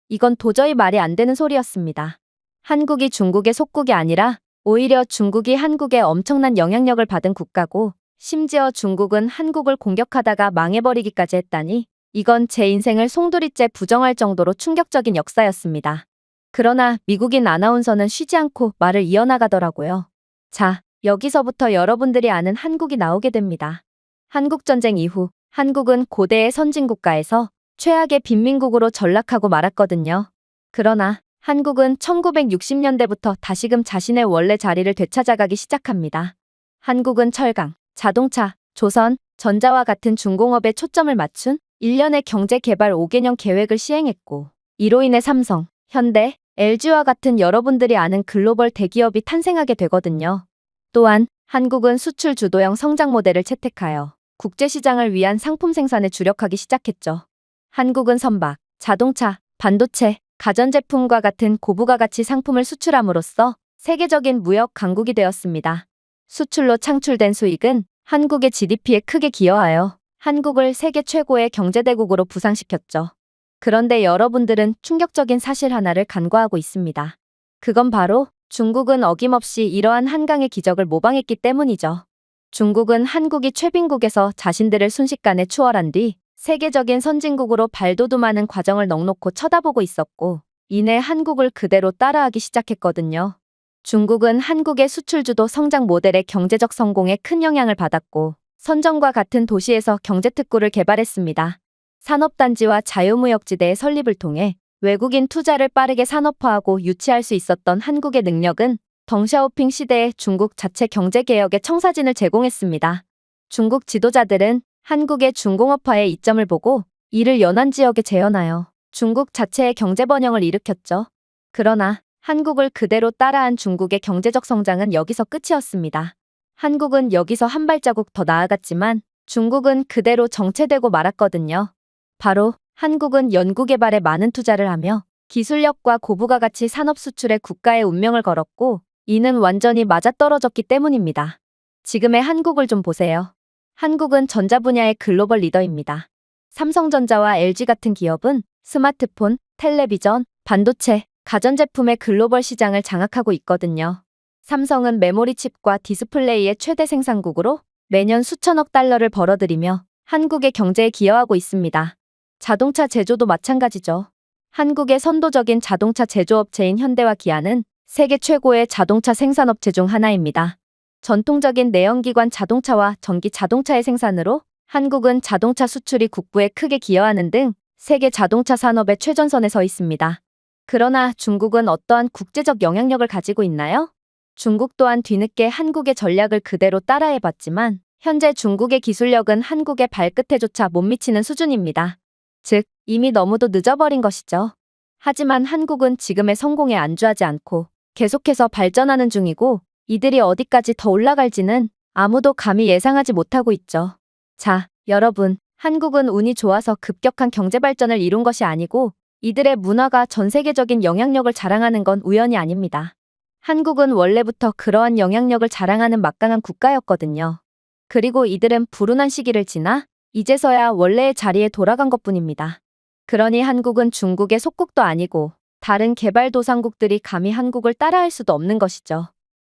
이건 도저히 말이 안 되는 소리였습니다. 한국이 중국의 속국이 아니라 오히려 중국이 한국에 엄청난 영향력을 받은 국가고, 심지어 중국은 한국을 공격하다가 망해버리기까지 했다니, 이건 제 인생을 송두리째 부정할 정도로 충격적인 역사였습니다. 그러나 미국인 아나운서는 쉬지 않고 말을 이어나가더라고요. 자, 여기서부터 여러분들이 아는 한국이 나오게 됩니다. 한국전쟁 이후 한국은 고대의 선진국가에서 최악의 빈민국으로 전락하고 말았거든요. 그러나 한국은 1960년대부터 다시금 자신의 원래 자리를 되찾아가기 시작합니다. 한국은 철강, 자동차, 조선, 전자와 같은 중공업에 초점을 맞춘 일련의 경제개발 5개년 계획을 시행했고, 이로 인해 삼성, 현대, LG와 같은 여러분들이 아는 글로벌 대기업이 탄생하게 되거든요. 또한 한국은 수출 주도형 성장 모델을 채택하여 국제시장을 위한 상품 생산에 주력하기 시작했죠. 한국은 선박, 자동차, 반도체, 가전제품과 같은 고부가가치 상품을 수출함으로써 세계적인 무역 강국이 되었습니다. 수출로 창출된 수익은 한국의 GDP에 크게 기여하여 한국을 세계 최고의 경제대국으로 부상시켰죠. 그런데 여러분들은 충격적인 사실 하나를 간과하고 있습니다. 그건 바로 중국은 어김없이 이러한 한강의 기적을 모방했기 때문이죠. 중국은 한국이 최빈국에서 자신들을 순식간에 추월한 뒤 세계적인 선진국으로 발돋움하는 과정을 넋놓고 쳐다보고 있었고, 이내 한국을 그대로 따라하기 시작했거든요. 중국은 한국의 수출주도 성장 모델의 경제적 성공에 큰 영향을 받았고, 선정과 같은 도시에서 경제특구를 개발했습니다. 산업단지와 자유무역지대의 설립을 통해 외국인 투자를 빠르게 산업화하고 유치할 수 있었던 한국의 능력은 덩샤오핑 시대의 중국 자체 경제개혁의 청사진을 제공했습니다. 중국 지도자들은 한국의 중공업화의 이점을 보고 이를 연안 지역에 재현하여 중국 자체의 경제 번영을 일으켰죠. 그러나 한국을 그대로 따라한 중국의 경제적 성장은 여기서 끝이었습니다. 한국은 여기서 한 발자국 더 나아갔지만 중국은 그대로 정체되고 말았거든요. 바로 한국은 연구개발에 많은 투자를 하며 기술력과 고부가가치 산업 수출에 국가의 운명을 걸었고, 이는 완전히 맞아떨어졌기 때문입니다. 지금의 한국을 좀 보세요. 한국은 전자 분야의 글로벌 리더입니다. 삼성전자와 LG 같은 기업은 스마트폰, 텔레비전, 반도체, 가전제품의 글로벌 시장을 장악하고 있거든요. 삼성은 메모리 칩과 디스플레이의 최대 생산국으로 매년 수천억 달러를 벌어들이며 한국의 경제에 기여하고 있습니다. 자동차 제조도 마찬가지죠. 한국의 선도적인 자동차 제조업체인 현대와 기아는 세계 최고의 자동차 생산업체 중 하나입니다. 전통적인 내연기관 자동차와 전기 자동차의 생산으로 한국은 자동차 수출이 국부에 크게 기여하는 등 세계 자동차 산업의 최전선에 서 있습니다. 그러나 중국은 어떠한 국제적 영향력을 가지고 있나요? 중국 또한 뒤늦게 한국의 전략을 그대로 따라해봤지만 현재 중국의 기술력은 한국의 발끝에조차 못 미치는 수준입니다. 즉, 이미 너무도 늦어버린 것이죠. 하지만 한국은 지금의 성공에 안주하지 않고 계속해서 발전하는 중이고, 이들이 어디까지 더 올라갈지는 아무도 감히 예상하지 못하고 있죠. 자, 여러분, 한국은 운이 좋아서 급격한 경제 발전을 이룬 것이 아니고 이들의 문화가 전 세계적인 영향력을 자랑하는 건 우연이 아닙니다. 한국은 원래부터 그러한 영향력을 자랑하는 막강한 국가였거든요. 그리고 이들은 불운한 시기를 지나 이제서야 원래의 자리에 돌아간 것뿐입니다. 그러니 한국은 중국의 속국도 아니고 다른 개발도상국들이 감히 한국을 따라할 수도 없는 것이죠.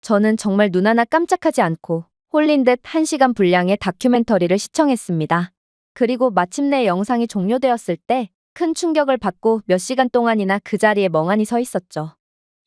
저는 정말 눈 하나 깜짝하지 않고 홀린 듯 1시간 분량의 다큐멘터리를 시청했습니다. 그리고 마침내 영상이 종료되었을 때 큰 충격을 받고 몇 시간 동안이나 그 자리에 멍하니 서 있었죠.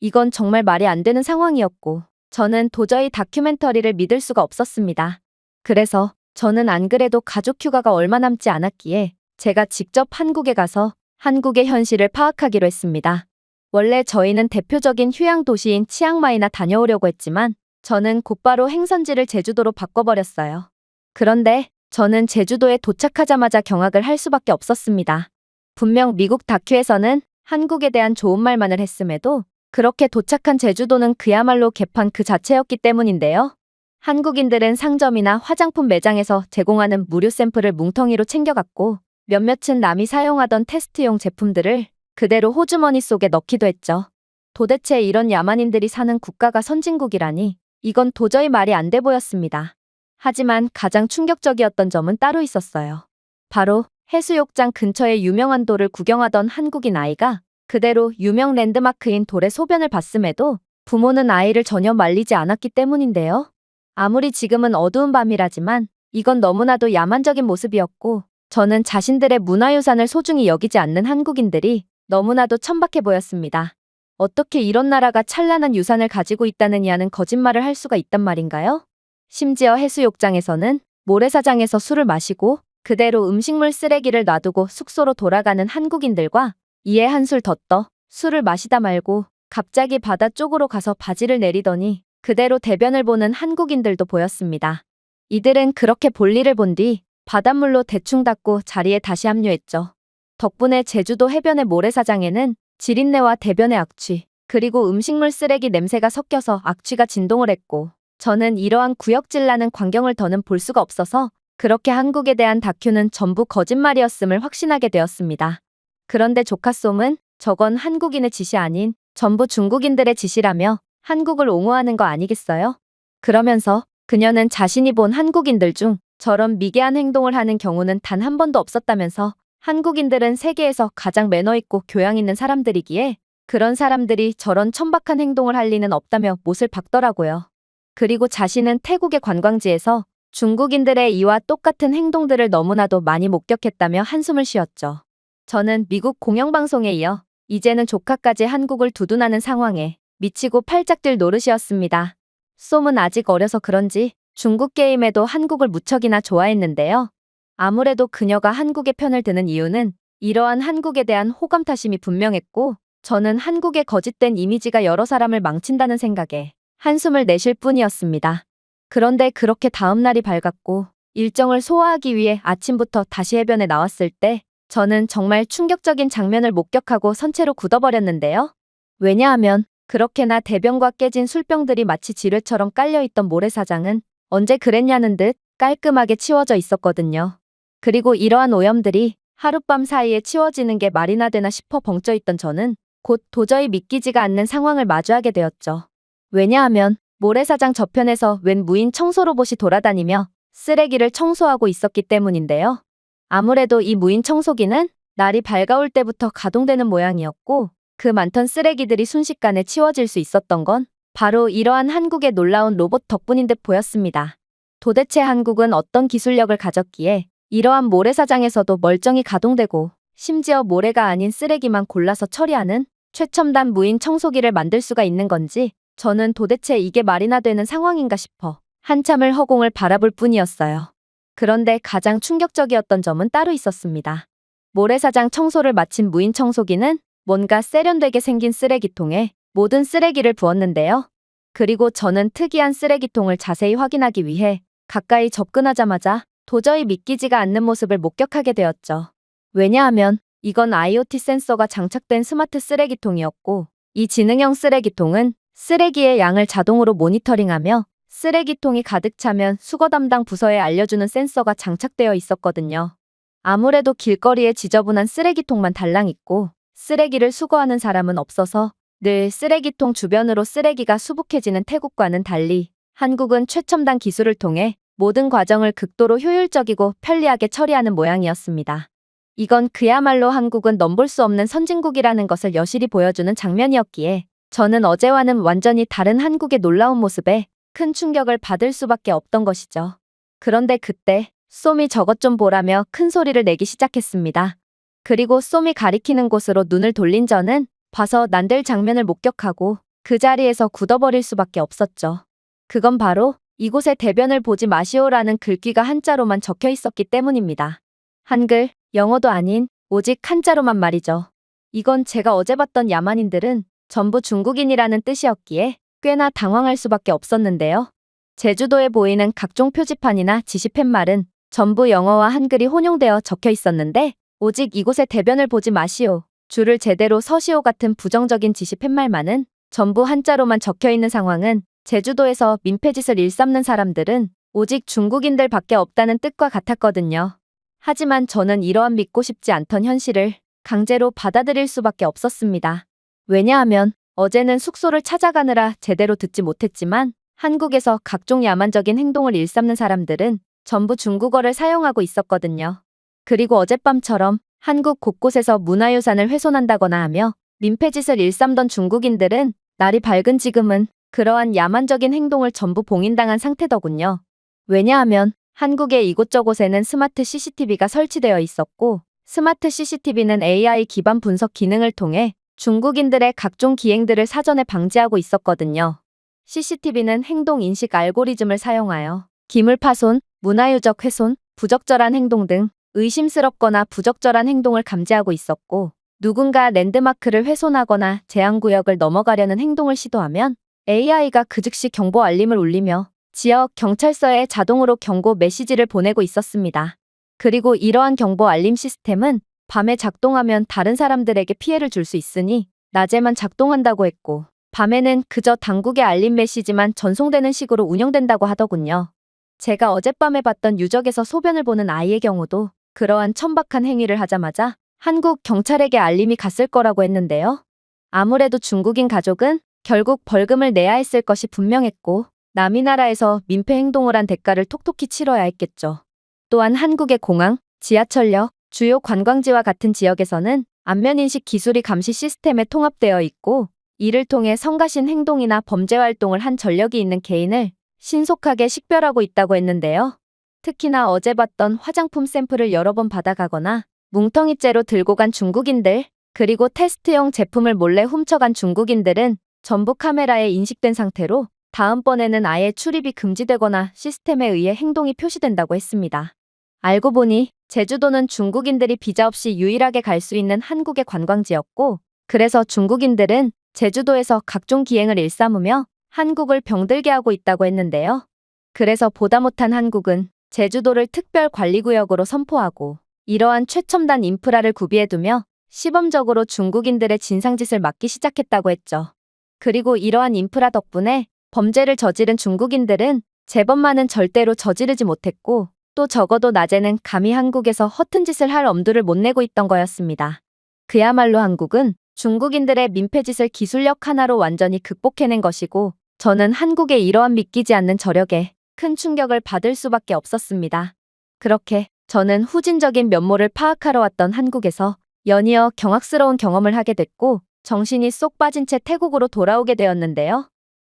이건 정말 말이 안 되는 상황이었고 저는 도저히 다큐멘터리를 믿을 수가 없었습니다. 그래서 저는 안 그래도 가족 휴가가 얼마 남지 않았기에 제가 직접 한국에 가서 한국의 현실을 파악하기로 했습니다. 원래 저희는 대표적인 휴양 도시인 치앙마이나 다녀오려고 했지만 저는 곧바로 행선지를 제주도로 바꿔버렸어요. 그런데 저는 제주도에 도착하자마자 경악을 할 수밖에 없었습니다. 분명 미국 다큐에서는 한국에 대한 좋은 말만을 했음에도 그렇게 도착한 제주도는 그야말로 개판 그 자체였기 때문인데요. 한국인들은 상점이나 화장품 매장에서 제공하는 무료 샘플을 뭉텅이로 챙겨갔고 몇몇은 남이 사용하던 테스트용 제품들을 그대로 호주머니 속에 넣기도 했죠. 도대체 이런 야만인들이 사는 국가가 선진국이라니 이건 도저히 말이 안 돼 보였습니다. 하지만 가장 충격적이었던 점은 따로 있었어요. 바로 해수욕장 근처의 유명한 돌을 구경하던 한국인 아이가 그대로 유명 랜드마크인 돌의 소변을 봤음에도 부모는 아이를 전혀 말리지 않았기 때문인데요. 아무리 지금은 어두운 밤이라지만 이건 너무나도 야만적인 모습이었고 저는 자신들의 문화유산을 소중히 여기지 않는 한국인들이 너무나도 천박해 보였습니다. 어떻게 이런 나라가 찬란한 유산을 가지고 있다느냐는 거짓말을 할 수가 있단 말인가요? 심지어 해수욕장에서는 모래사장에서 술을 마시고 그대로 음식물 쓰레기를 놔두고 숙소로 돌아가는 한국인들과 이에 한술 더 떠 술을 마시다 말고 갑자기 바다 쪽으로 가서 바지를 내리더니 그대로 대변을 보는 한국인들도 보였습니다. 이들은 그렇게 볼일을 본 뒤 바닷물로 대충 닦고 자리에 다시 합류했죠. 덕분에 제주도 해변의 모래사장에는 지린내와 대변의 악취, 그리고 음식물 쓰레기 냄새가 섞여서 악취가 진동을 했고 저는 이러한 구역질 나는 광경을 더는 볼 수가 없어서 그렇게 한국에 대한 다큐는 전부 거짓말이었음을 확신하게 되었습니다. 그런데 조카솜은 저건 한국인의 짓이 아닌 전부 중국인들의 짓이라며 한국을 옹호하는 거 아니겠어요? 그러면서 그녀는 자신이 본 한국인들 중 저런 미개한 행동을 하는 경우는 단 한 번도 없었다면서 한국인들은 세계에서 가장 매너 있고 교양 있는 사람들이기에 그런 사람들이 저런 천박한 행동을 할 리는 없다며 못을 박더라고요. 그리고 자신은 태국의 관광지에서 중국인들의 이와 똑같은 행동들을 너무나도 많이 목격했다며 한숨을 쉬었죠. 저는 미국 공영방송에 이어 이제는 조카까지 한국을 두둔하는 상황에 미치고 팔짝 뛸 노릇이었습니다. 솜은 아직 어려서 그런지 중국 게임에도 한국을 무척이나 좋아했는데요. 아무래도 그녀가 한국의 편을 드는 이유는 이러한 한국에 대한 호감타심이 분명했고 저는 한국의 거짓된 이미지가 여러 사람을 망친다는 생각에 한숨을 내쉴 뿐이었습니다. 그런데 그렇게 다음 날이 밝았고 일정을 소화하기 위해 아침부터 다시 해변에 나왔을 때 저는 정말 충격적인 장면을 목격하고 선체로 굳어버렸는데요. 왜냐하면 그렇게나 대변과 깨진 술병들이 마치 지뢰처럼 깔려있던 모래사장은 언제 그랬냐는 듯 깔끔하게 치워져 있었거든요. 그리고 이러한 오염들이 하룻밤 사이에 치워지는 게 말이나 되나 싶어 벙쪄있던 저는 곧 도저히 믿기지가 않는 상황을 마주하게 되었죠. 왜냐하면 모래사장 저편에서 웬 무인 청소 로봇이 돌아다니며 쓰레기를 청소하고 있었기 때문인데요. 아무래도 이 무인 청소기는 날이 밝아올 때부터 가동되는 모양이었고 그 많던 쓰레기들이 순식간에 치워질 수 있었던 건 바로 이러한 한국의 놀라운 로봇 덕분인 듯 보였습니다. 도대체 한국은 어떤 기술력을 가졌기에 이러한 모래사장에서도 멀쩡히 가동되고 심지어 모래가 아닌 쓰레기만 골라서 처리하는 최첨단 무인 청소기를 만들 수가 있는 건지 저는 도대체 이게 말이나 되는 상황인가 싶어 한참을 허공을 바라볼 뿐이었어요. 그런데 가장 충격적이었던 점은 따로 있었습니다. 모래사장 청소를 마친 무인 청소기는 뭔가 세련되게 생긴 쓰레기통에 모든 쓰레기를 부었는데요. 그리고 저는 특이한 쓰레기통을 자세히 확인하기 위해 가까이 접근하자마자 도저히 믿기지가 않는 모습을 목격하게 되었죠. 왜냐하면 이건 IoT 센서가 장착된 스마트 쓰레기통이었고 이 지능형 쓰레기통은 쓰레기의 양을 자동으로 모니터링하며 쓰레기통이 가득 차면 수거 담당 부서에 알려주는 센서가 장착되어 있었거든요. 아무래도 길거리에 지저분한 쓰레기통만 달랑 있고 쓰레기를 수거하는 사람은 없어서 늘 쓰레기통 주변으로 쓰레기가 수북해지는 태국과는 달리 한국은 최첨단 기술을 통해 모든 과정을 극도로 효율적이고 편리하게 처리하는 모양이었습니다. 이건 그야말로 한국은 넘볼 수 없는 선진국이라는 것을 여실히 보여주는 장면이었기에 저는 어제와는 완전히 다른 한국의 놀라운 모습에 큰 충격을 받을 수밖에 없던 것이죠. 그런데 그때 솜이 저것 좀 보라며 큰 소리를 내기 시작했습니다. 그리고 솜이 가리키는 곳으로 눈을 돌린 저는 봐서 난될 장면을 목격하고 그 자리에서 굳어버릴 수밖에 없었죠. 그건 바로 이곳의 대변을 보지 마시오라는 글귀가 한자로만 적혀 있었기 때문입니다. 한글, 영어도 아닌 오직 한자로만 말이죠. 이건 제가 어제 봤던 야만인들은 전부 중국인이라는 뜻이었기에 꽤나 당황할 수밖에 없었는데요. 제주도에 보이는 각종 표지판이나 지시팻말은 전부 영어와 한글이 혼용되어 적혀 있었는데 오직 이곳의 대변을 보지 마시오, 줄을 제대로 서시오 같은 부정적인 지시팻말만은 전부 한자로만 적혀 있는 상황은 제주도에서 민폐짓을 일삼는 사람들은 오직 중국인들밖에 없다는 뜻과 같았거든요. 하지만 저는 이러한 믿고 싶지 않던 현실을 강제로 받아들일 수밖에 없었습니다. 왜냐하면 어제는 숙소를 찾아가느라 제대로 듣지 못했지만 한국에서 각종 야만적인 행동을 일삼는 사람들은 전부 중국어를 사용하고 있었거든요. 그리고 어젯밤처럼 한국 곳곳에서 문화유산을 훼손한다거나 하며 민폐짓을 일삼던 중국인들은 날이 밝은 지금은 그러한 야만적인 행동을 전부 봉인당한 상태더군요. 왜냐하면 한국의 이곳저곳에는 스마트 CCTV가 설치되어 있었고, 스마트 CCTV는 AI 기반 분석 기능을 통해 중국인들의 각종 기행들을 사전에 방지하고 있었거든요. CCTV는 행동 인식 알고리즘을 사용하여 기물 파손, 문화유적 훼손, 부적절한 행동 등 의심스럽거나 부적절한 행동을 감지하고 있었고, 누군가 랜드마크를 훼손하거나 제한구역을 넘어가려는 행동을 시도하면 AI가 그 즉시 경보 알림을 울리며 지역 경찰서에 자동으로 경고 메시지를 보내고 있었습니다. 그리고 이러한 경보 알림 시스템은 밤에 작동하면 다른 사람들에게 피해를 줄 수 있으니 낮에만 작동한다고 했고, 밤에는 그저 당국의 알림 메시지만 전송되는 식으로 운영된다고 하더군요. 제가 어젯밤에 봤던 유적에서 소변을 보는 아이의 경우도 그러한 천박한 행위를 하자마자 한국 경찰에게 알림이 갔을 거라고 했는데요. 아무래도 중국인 가족은 결국 벌금을 내야 했을 것이 분명했고, 남이 나라에서 민폐 행동을 한 대가를 톡톡히 치러야 했겠죠. 또한 한국의 공항, 지하철역, 주요 관광지와 같은 지역에서는 안면인식 기술이 감시 시스템에 통합되어 있고, 이를 통해 성가신 행동이나 범죄 활동을 한 전력이 있는 개인을 신속하게 식별하고 있다고 했는데요. 특히나 어제 봤던 화장품 샘플을 여러 번 받아가거나 뭉텅이째로 들고 간 중국인들, 그리고 테스트용 제품을 몰래 훔쳐간 중국인들은 전부 카메라에 인식된 상태로 다음번에는 아예 출입이 금지되거나 시스템에 의해 행동이 표시된다고 했습니다. 알고 보니 제주도는 중국인들이 비자 없이 유일하게 갈 수 있는 한국의 관광지였고, 그래서 중국인들은 제주도에서 각종 기행을 일삼으며 한국을 병들게 하고 있다고 했는데요. 그래서 보다 못한 한국은 제주도를 특별관리구역으로 선포하고 이러한 최첨단 인프라를 구비해두며 시범적으로 중국인들의 진상짓을 막기 시작했다고 했죠. 그리고 이러한 인프라 덕분에 범죄를 저지른 중국인들은 제법만은 절대로 저지르지 못했고, 또 적어도 낮에는 감히 한국에서 허튼 짓을 할 엄두를 못 내고 있던 거였습니다. 그야말로 한국은 중국인들의 민폐짓을 기술력 하나로 완전히 극복해낸 것이고, 저는 한국의 이러한 믿기지 않는 저력에 큰 충격을 받을 수밖에 없었습니다. 그렇게 저는 후진적인 면모를 파악하러 왔던 한국에서 연이어 경악스러운 경험을 하게 됐고, 정신이 쏙 빠진 채 태국으로 돌아오게 되었는데요.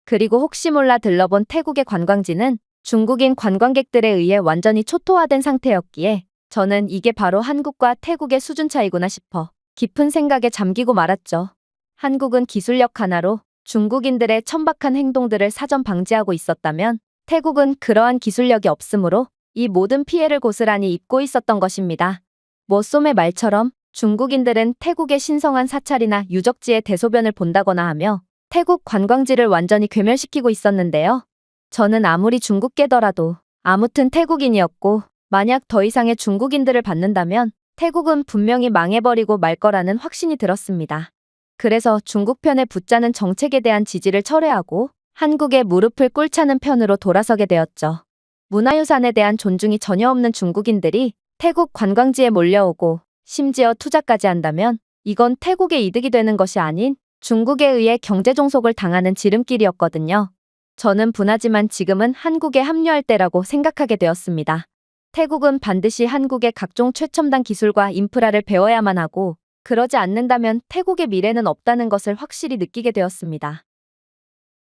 그리고 혹시 몰라 들러본 태국의 관광지는 중국인 관광객들에 의해 완전히 초토화된 상태였기에 저는 이게 바로 한국과 태국의 수준 차이구나 싶어 깊은 생각에 잠기고 말았죠. 한국은 기술력 하나로 중국인들의 천박한 행동들을 사전 방지하고 있었다면 태국은 그러한 기술력이 없으므로 이 모든 피해를 고스란히 입고 있었던 것입니다. 모솜의 말처럼 중국인들은 태국의 신성한 사찰이나 유적지의 대소변을 본다거나 하며 태국 관광지를 완전히 괴멸시키고 있었는데요. 저는 아무리 중국계더라도 아무튼 태국인이었고, 만약 더 이상의 중국인들을 받는다면 태국은 분명히 망해버리고 말 거라는 확신이 들었습니다. 그래서 중국 편에 붙자는 정책에 대한 지지를 철회하고 한국의 무릎을 꿇자는 편으로 돌아서게 되었죠. 문화유산에 대한 존중이 전혀 없는 중국인들이 태국 관광지에 몰려오고 심지어 투자까지 한다면 이건 태국의 이득이 되는 것이 아닌 중국에 의해 경제종속을 당하는 지름길이었거든요. 저는 분하지만 지금은 한국에 합류할 때라고 생각하게 되었습니다. 태국은 반드시 한국의 각종 최첨단 기술과 인프라를 배워야만 하고, 그러지 않는다면 태국의 미래는 없다는 것을 확실히 느끼게 되었습니다.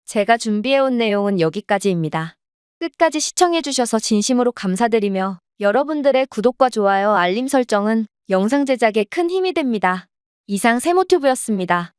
제가 준비해온 내용은 여기까지입니다. 끝까지 시청해주셔서 진심으로 감사드리며 여러분들의 구독과 좋아요, 알림 설정은 영상 제작에 큰 힘이 됩니다. 이상 세모튜브였습니다.